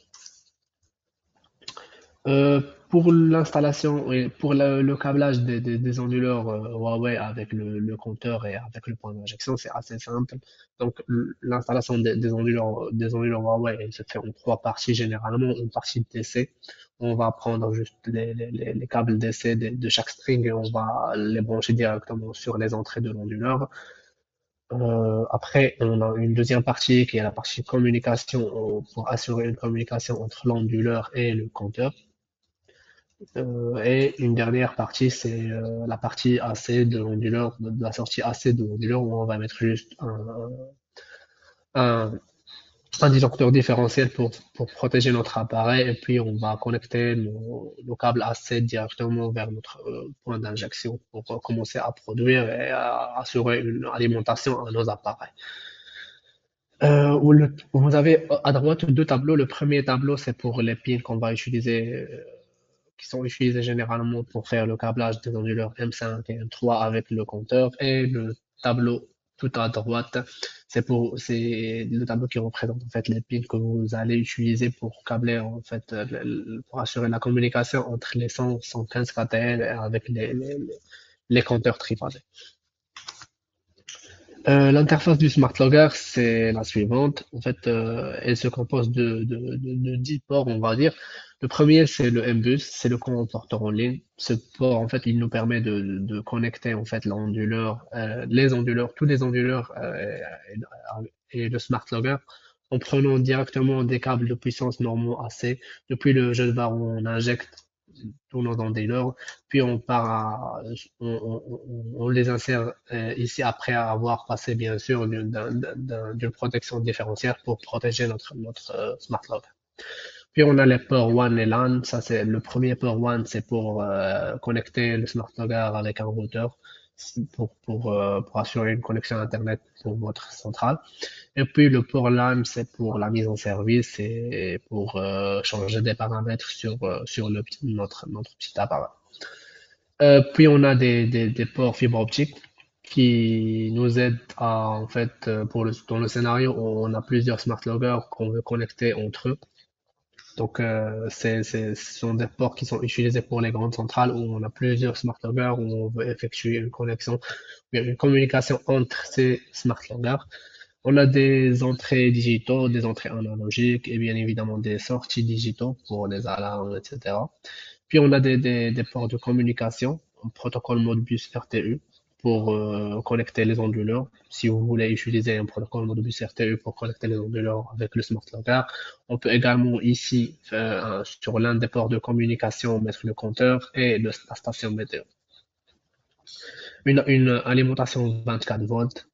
Pour l'installation et pour le câblage des onduleurs Huawei avec le compteur et avec le point d'injection, c'est assez simple. Donc, l'installation des onduleurs Huawei, elle se fait en trois parties généralement. Une partie TC, On va prendre juste les câbles DC de chaque string et on va les brancher directement sur les entrées de l'onduleur. Après, on a une deuxième partie qui est la partie communication pour assurer une communication entre l'onduleur et le compteur. Et une dernière partie, c'est la partie AC de l'onduleur, de la sortie AC de l'onduleur où on va mettre juste un, un disjoncteur différentiel pour protéger notre appareil et puis on va connecter nos câbles AC directement vers notre point d'injection pour commencer à produire et à assurer une alimentation à nos appareils. Vous avez à droite deux tableaux. Le premier tableau, c'est pour les pins qu'on va utiliser, qui sont utilisés généralement pour faire le câblage des onduleurs M5 et M3 avec le compteur. Et le tableau tout à droite, c'est le tableau qui représente en fait les pins que vous allez utiliser pour câbler en fait, pour assurer la communication entre les 100, 115 KTL avec les compteurs triphasés. L'interface du Smart Logger, c'est la suivante. En fait, elle se compose de 10 ports, on va dire. Le premier, c'est le MBus, c'est le converteur en ligne. Ce port, en fait, il nous permet de connecter en fait l'onduleur, les onduleurs, tous les onduleurs et le Smart Logger en prenant directement des câbles de puissance normaux AC depuis le jeu de barre où on injecte tous nos onduleurs, puis on les insère ici après avoir passé bien sûr d'une protection différentielle pour protéger notre smart lock. Puis on a les ports WAN et LAN. Ça c'est le premier port WAN, c'est pour connecter le smart logger avec un routeur pour assurer une connexion Internet pour votre centrale. Et puis le port LAN, c'est pour la mise en service et pour changer des paramètres sur notre petit appareil. Puis on a des ports fibre optique qui nous aident à, en fait, dans le scénario où on a plusieurs smart loggers qu'on veut connecter entre eux. Donc, ce sont des ports qui sont utilisés pour les grandes centrales où on a plusieurs smart loggers, où on veut effectuer une connexion, une communication entre ces smart loggers. On a des entrées digitaux, des entrées analogiques et bien évidemment des sorties digitaux pour les alarmes, etc. Puis on a des ports de communication, un protocole Modbus RTU pour connecter les onduleurs. Si vous voulez utiliser un protocole Modbus RTU pour connecter les onduleurs avec le Smart Logger, on peut également ici, sur l'un des ports de communication, mettre le compteur et la station météo. Une alimentation 24 volts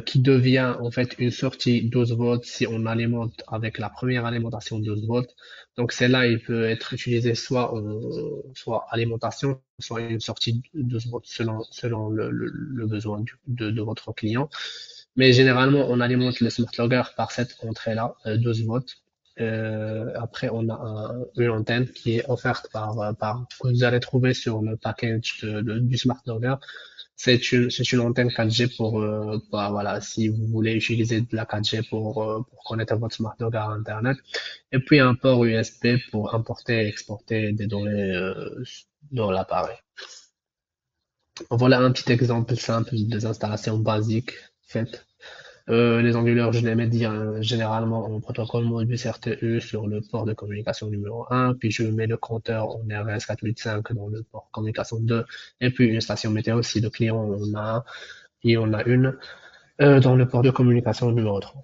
qui devient en fait une sortie 12 volts si on alimente avec la première alimentation 12 volts. Donc celle-là, il peut être utilisé soit alimentation, soit une sortie 12 volts selon le besoin de votre client. Mais généralement, on alimente le Smart Logger par cette entrée-là, 12 volts. Après, on a une antenne qui est offerte que vous allez trouver sur le package du Smart Logger. C'est une antenne 4G voilà, si vous voulez utiliser de la 4G pour connecter votre Smart Logger à Internet. Et puis un port USB pour importer et exporter des données dans l'appareil. Voilà un petit exemple simple des installations basiques faites. Les onduleurs, je les mets généralement en protocole Modbus RTU sur le port de communication numéro 1, puis je mets le compteur en RS485 dans le port communication 2, et puis une station météo si le client en a une dans le port de communication numéro 3.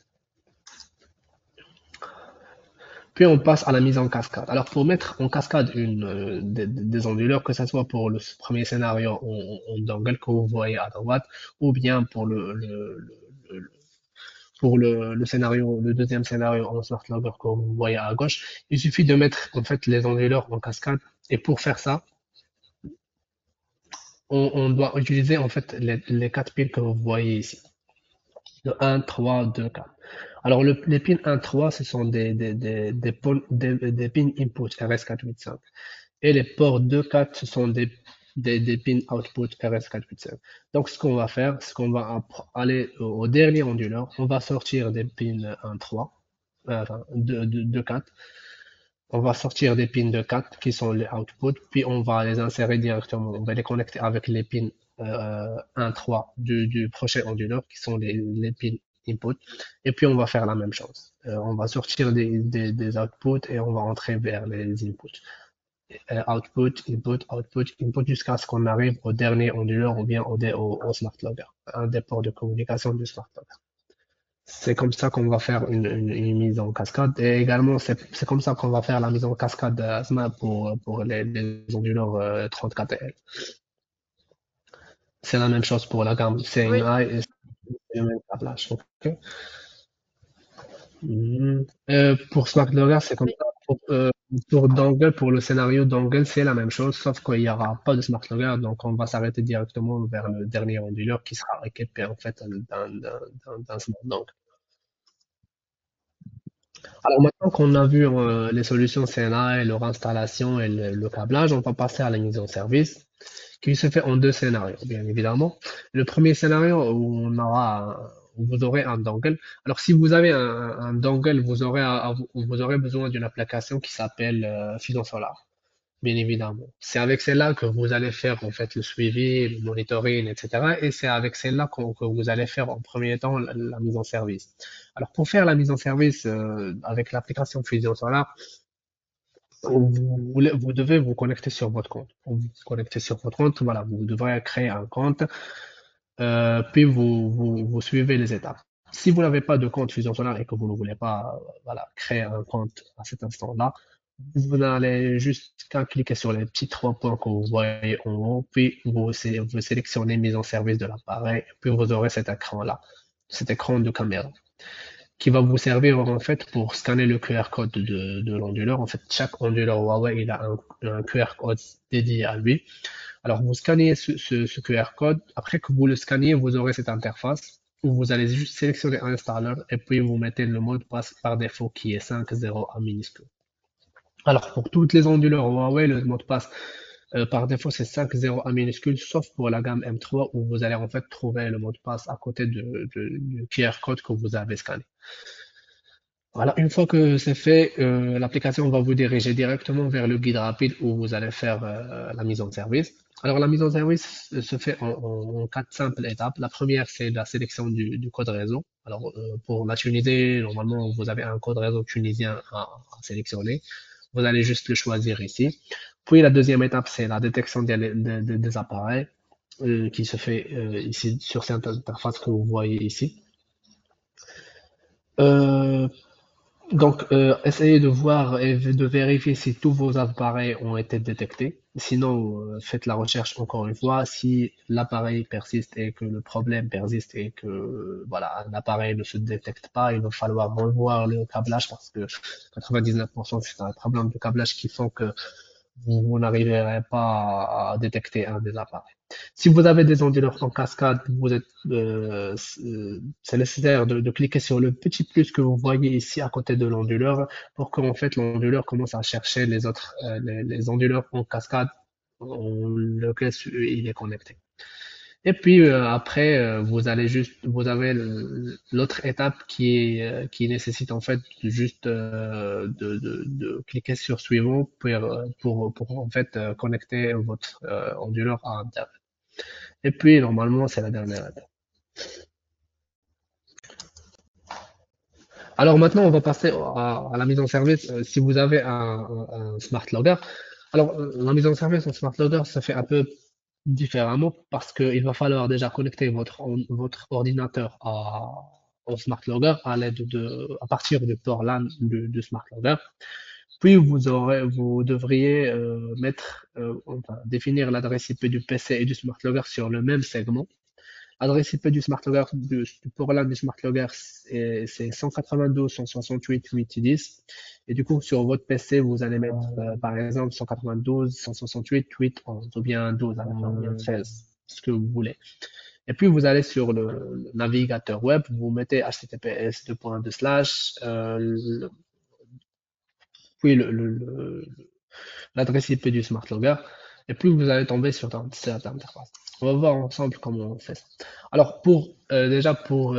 Puis on passe à la mise en cascade. Alors pour mettre en cascade des onduleurs, que ce soit pour le premier scénario en dongle que vous voyez à droite, ou bien pour le scénario, le deuxième scénario en smart logger que vous voyez à gauche, il suffit de mettre en fait les onduleurs en cascade. Et pour faire ça, on doit utiliser en fait les 4 pins que vous voyez ici. Le 1, 3, 2, 4. Alors les pins 1, 3, ce sont des pins input RS485. Et les ports 2, 4, ce sont des pins output RS485. Donc ce qu'on va faire, c'est qu'on va aller au dernier onduleur, on va sortir des pins 1, 3, enfin 2, 4. On va sortir des pins de 4 qui sont les outputs, puis on va les insérer directement, on va les connecter avec les pins 1, 3 du prochain onduleur qui sont les pins input, et puis on va faire la même chose. On va sortir des outputs et on va entrer vers les inputs. output, input, output, input jusqu'à ce qu'on arrive au dernier onduleur ou bien au smart logger, un des ports de communication du smart logger. C'est comme ça qu'on va faire une mise en cascade. Et également, c'est comme ça qu'on va faire la mise en cascade ASMA pour les onduleurs 34L. C'est la même chose pour la gamme Oui, CNI et c'est le même câblage. Ok. Pour Smart Logger, c'est comme oui. ça. Pour Dongle, pour le scénario Dongle, c'est la même chose, sauf qu'il n'y aura pas de Smart Logger, donc on va s'arrêter directement vers le dernier onduleur qui sera équipé en fait d'un Smart Dongle. Alors maintenant qu'on a vu les solutions CNI, leur installation et le câblage, on va passer à la mise en service, qui se fait en deux scénarios, bien évidemment. Le premier scénario où où vous aurez un dongle. Alors si vous avez un dongle, vous aurez besoin d'une application qui s'appelle Fusion Solar. Bien évidemment. C'est avec celle-là que vous allez faire en fait le suivi, le monitoring, etc. Et c'est avec celle-là que vous allez faire en premier temps la mise en service. Alors pour faire la mise en service avec l'application Fusion Solar, vous devez vous connecter sur votre compte. Pour vous connecter sur votre compte, voilà, vous devrez créer un compte, puis vous suivez les étapes. Si vous n'avez pas de compte Fusion Solar et que vous ne voulez pas voilà, créer un compte à cet instant-là, vous n'allez juste qu'à cliquer sur les petits trois points que vous voyez en haut, puis vous sélectionnez mise en service de l'appareil, puis vous aurez cet écran-là, cet écran de caméra, qui va vous servir en fait pour scanner le QR code de l'onduleur. En fait, chaque onduleur Huawei, il a un QR code dédié à lui. Alors, vous scannez ce QR code. Après que vous le scannez, vous aurez cette interface où vous allez juste sélectionner un installeur et puis vous mettez le mot de passe par défaut qui est 5.0 en minuscule. Alors, pour toutes les onduleurs Huawei, le mot de passe par défaut, c'est 5.0 en minuscule, sauf pour la gamme M3 où vous allez en fait trouver le mot de passe à côté du QR code que vous avez scanné. Voilà, une fois que c'est fait, l'application va vous diriger directement vers le guide rapide où vous allez faire la mise en service. Alors, la mise en service se fait en quatre simples étapes. La première, c'est la sélection du code réseau. Alors, pour la Tunisie, normalement, vous avez un code réseau tunisien à sélectionner. Vous allez juste le choisir ici. Puis, la deuxième étape, c'est la détection des appareils qui se fait ici sur cette interface que vous voyez ici. Euh, essayez de voir et de vérifier si tous vos appareils ont été détectés. Sinon, faites la recherche encore une fois. Si l'appareil persiste et que le problème persiste et que voilà, l'appareil ne se détecte pas, il va falloir revoir le câblage parce que 99% c'est un problème de câblage qui font que vous n'arriverez pas à détecter un des appareils. Si vous avez des onduleurs en cascade, c'est nécessaire de cliquer sur le petit plus que vous voyez ici à côté de l'onduleur pour qu'en fait l'onduleur commence à chercher les onduleurs en cascade en lequel il est connecté. Et puis après, vous avez l'autre étape qui nécessite en fait juste de cliquer sur suivant pour en fait connecter votre onduleur à Internet. Et puis normalement, c'est la dernière étape. Alors maintenant, on va passer à la mise en service. Si vous avez un smart logger, alors la mise en service en smart logger, ça fait un peu différemment parce qu'il va falloir déjà connecter votre ordinateur au smart logger à partir du port LAN du smart logger. Puis vous devriez enfin, définir l'adresse IP du PC et du smart logger sur le même segment. L'adresse IP du smart logger, du port LAN du smart logger, c'est 192.168.8.10. Et du coup, sur votre PC, vous allez mettre, par exemple, 192.168.8.11 ou bien 12 à la fin, ou bien 13, ce que vous voulez. Et puis, vous allez sur le navigateur web, vous mettez https://, puis l'adresse IP du smart logger, et puis vous allez tomber sur cette interface. On va voir ensemble comment on fait ça. Alors déjà pour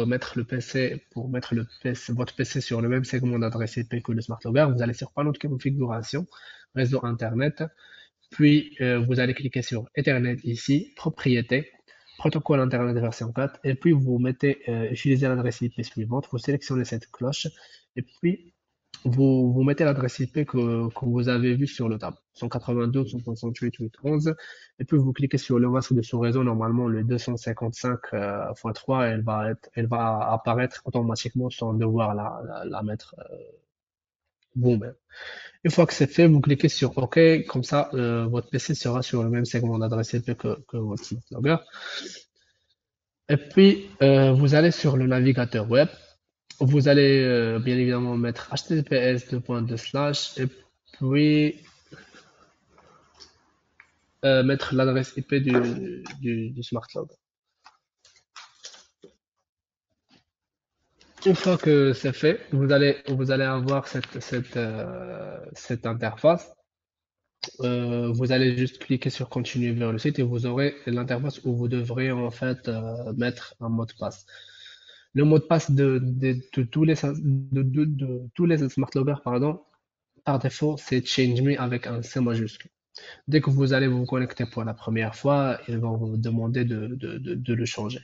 mettre le PC, votre PC sur le même segment d'adresse IP que le smart logger, vous allez sur panneau de configuration, réseau internet, puis vous allez cliquer sur Ethernet ici, propriété, protocole internet version 4, et puis vous mettez utiliser l'adresse IP suivante, vous sélectionnez cette cloche, et puis vous mettez l'adresse IP que vous avez vue sur le tab, 192.168.8.11, et puis vous cliquez sur le masque de sous-réseau, normalement le 255.3, elle va apparaître automatiquement sans devoir la mettre vous-même. Une fois que c'est fait, vous cliquez sur OK, comme ça, votre PC sera sur le même segment d'adresse IP que votre logger. Et puis, vous allez sur le navigateur web. Vous allez bien évidemment mettre https et puis mettre l'adresse IP du smart log. Une fois que c'est fait, vous allez avoir cette interface. Vous allez juste cliquer sur continuer vers le site et vous aurez l'interface où vous devrez en fait mettre un mot de passe. Le mot de passe de tous les smart loggers, pardon, par défaut, c'est change me avec un C majuscule. Dès que vous allez vous connecter pour la première fois, ils vont vous demander de le changer.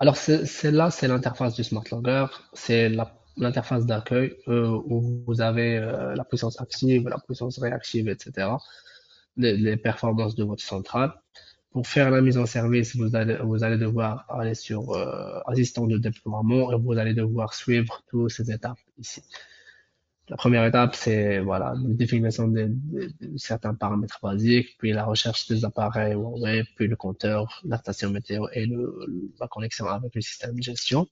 Alors, celle-là, c'est l'interface du Smart Logger. C'est l'interface d'accueil où vous avez la puissance active, la puissance réactive, etc. Les performances de votre centrale. Pour faire la mise en service, vous allez devoir aller sur assistant de déploiement et vous allez devoir suivre toutes ces étapes ici. La première étape, c'est voilà, la définition de certains paramètres basiques, puis la recherche des appareils Huawei, puis le compteur, la station météo et la connexion avec le système de gestion.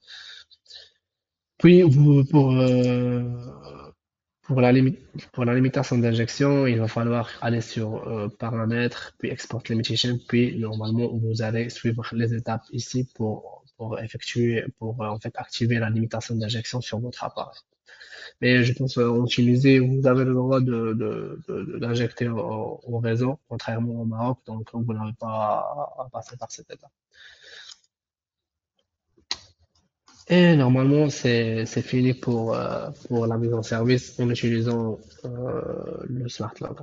Puis pour pour la limitation d'injection, il va falloir aller sur paramètres, puis export limitation, puis normalement vous allez suivre les étapes ici pour en fait activer la limitation d'injection sur votre appareil. Mais je pense en Tunisie, vous avez le droit d'injecter au réseau, contrairement au Maroc, donc vous n'avez pas à passer par cette étape. Et normalement, c'est fini pour la mise en service en utilisant le smart log.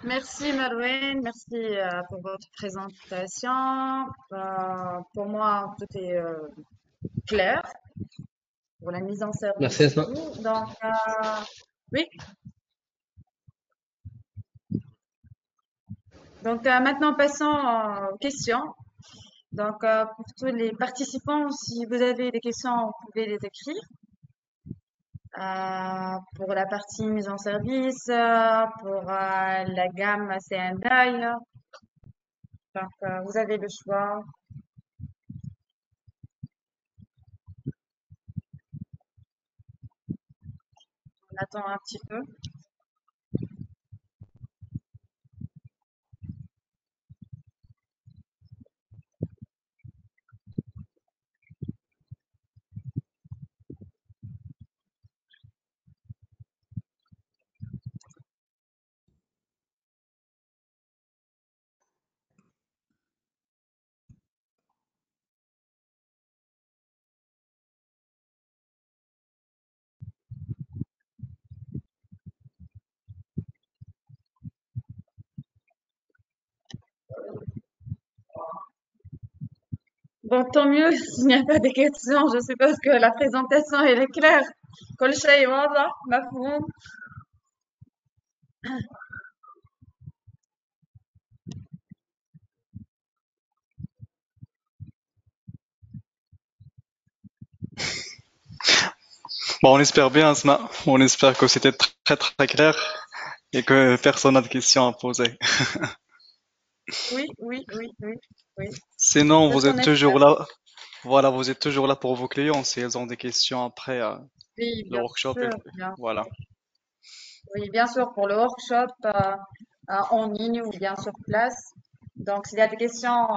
Merci Marouane, merci pour votre présentation. Pour moi, tout est clair pour la mise en Merci service et Esma. tout. Donc, oui. Donc, maintenant, passons aux questions. Donc, pour tous les participants, si vous avez des questions, vous pouvez les écrire. Pour la partie mise en service, pour la gamme C&I. Donc, vous avez le choix. On attend un petit peu. Bon, tant mieux s'il n'y a pas de questions. Je suppose que la présentation, elle est claire. كل شيء واضح مفهوم. Bon, on espère bien, Asma. On espère que c'était très très clair et que personne n'a de questions à poser. Oui, oui, oui, oui, oui. Sinon, C'est ce vous qu'on êtes toujours espère. là. Voilà, vous êtes toujours là pour vos clients si elles ont des questions après Oui, le bien workshop. sûr, bien Voilà. sûr. Oui, bien sûr, pour le workshop en ligne ou bien sur place. Donc, s'il y a des questions,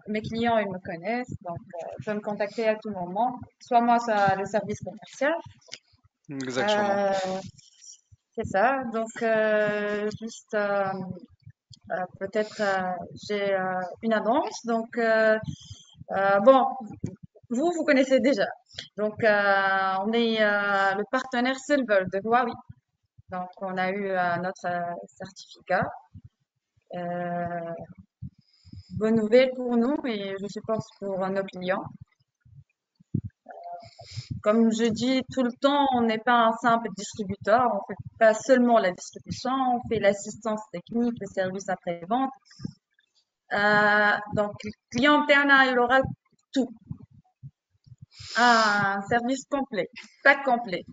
mes clients, ils me connaissent. Donc, ils peuvent me contacter à tout moment. Soit moi, soit le service commercial. Exactement. Euh, c'est ça. Donc, juste peut-être j'ai une annonce. Donc, bon, vous connaissez déjà. Donc, on est le partenaire Silver de Huawei. Donc, on a eu notre certificat. Euh, bonne nouvelle pour nous et je suppose pour nos clients. Comme je dis tout le temps, on n'est pas un simple distributeur, on fait pas seulement la distribution, on fait l'assistance technique, le service après-vente. Donc, le client interne, il aura tout, un service complet, pack complet.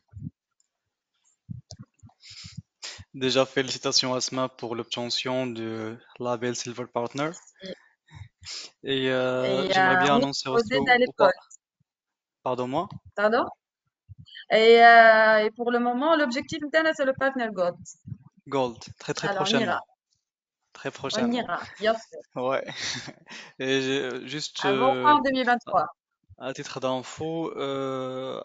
Déjà, félicitations Asma pour l'obtention du label Silver Partner. Et Et j'aimerais bien oui, annoncer vous aussi êtes à l'école, pardon-moi, pardon? Et pour le moment, l'objectif interne, c'est le partner Gold. Gold, très très Alors, on ira, prochainement. Très on prochainement. ira, bien sûr, Ouais. Et juste avant fin à 2023. à titre d'info,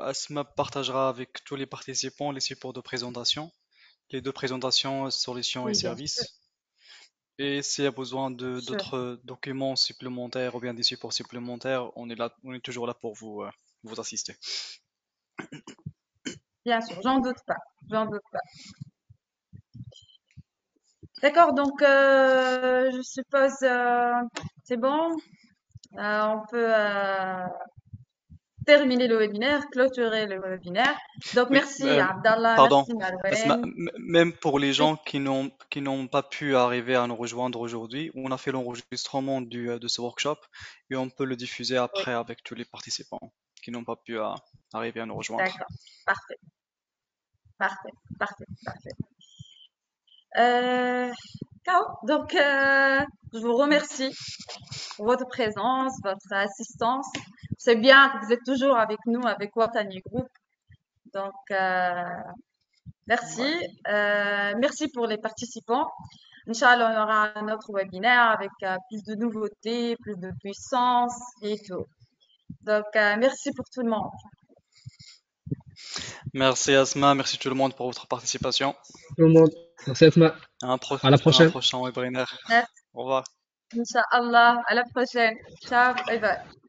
Asma partagera avec tous les participants les supports de présentation, les deux présentations, solutions et Oui, bien sûr, services. Et s'il y a besoin bien de sûr, d'autres documents supplémentaires ou bien des supports supplémentaires, on est là, on est toujours là pour vous assister. bien sûr, j'en doute pas, j'en doute pas. D'accord, donc je suppose c'est bon. On peut terminer le webinaire, clôturer le webinaire. Donc Oui, merci Abdallah, pardon. merci Asma, Malouane. même pour les Oui, gens qui n'ont pas pu arriver à nous rejoindre aujourd'hui, on a fait l'enregistrement de ce workshop et on peut le diffuser oui, après avec tous les participants qui n'ont pas pu arriver à nous rejoindre. d'accord, parfait, parfait, parfait, parfait. Euh, donc je vous remercie pour votre présence, votre assistance. C'est bien que vous êtes toujours avec nous, avec Watani Group. Donc merci. Ouais. Merci pour les participants. Inch'Allah, on aura un autre webinaire avec plus de nouveautés, plus de puissance et tout. Donc, merci pour tout le monde. Merci Asma, merci tout le monde pour votre participation. Tout le monde. Merci Asma. À la À un prochaine. prochain webinaire. Merci, Au revoir. Inch'Allah. À la prochaine. Ciao, bye bye.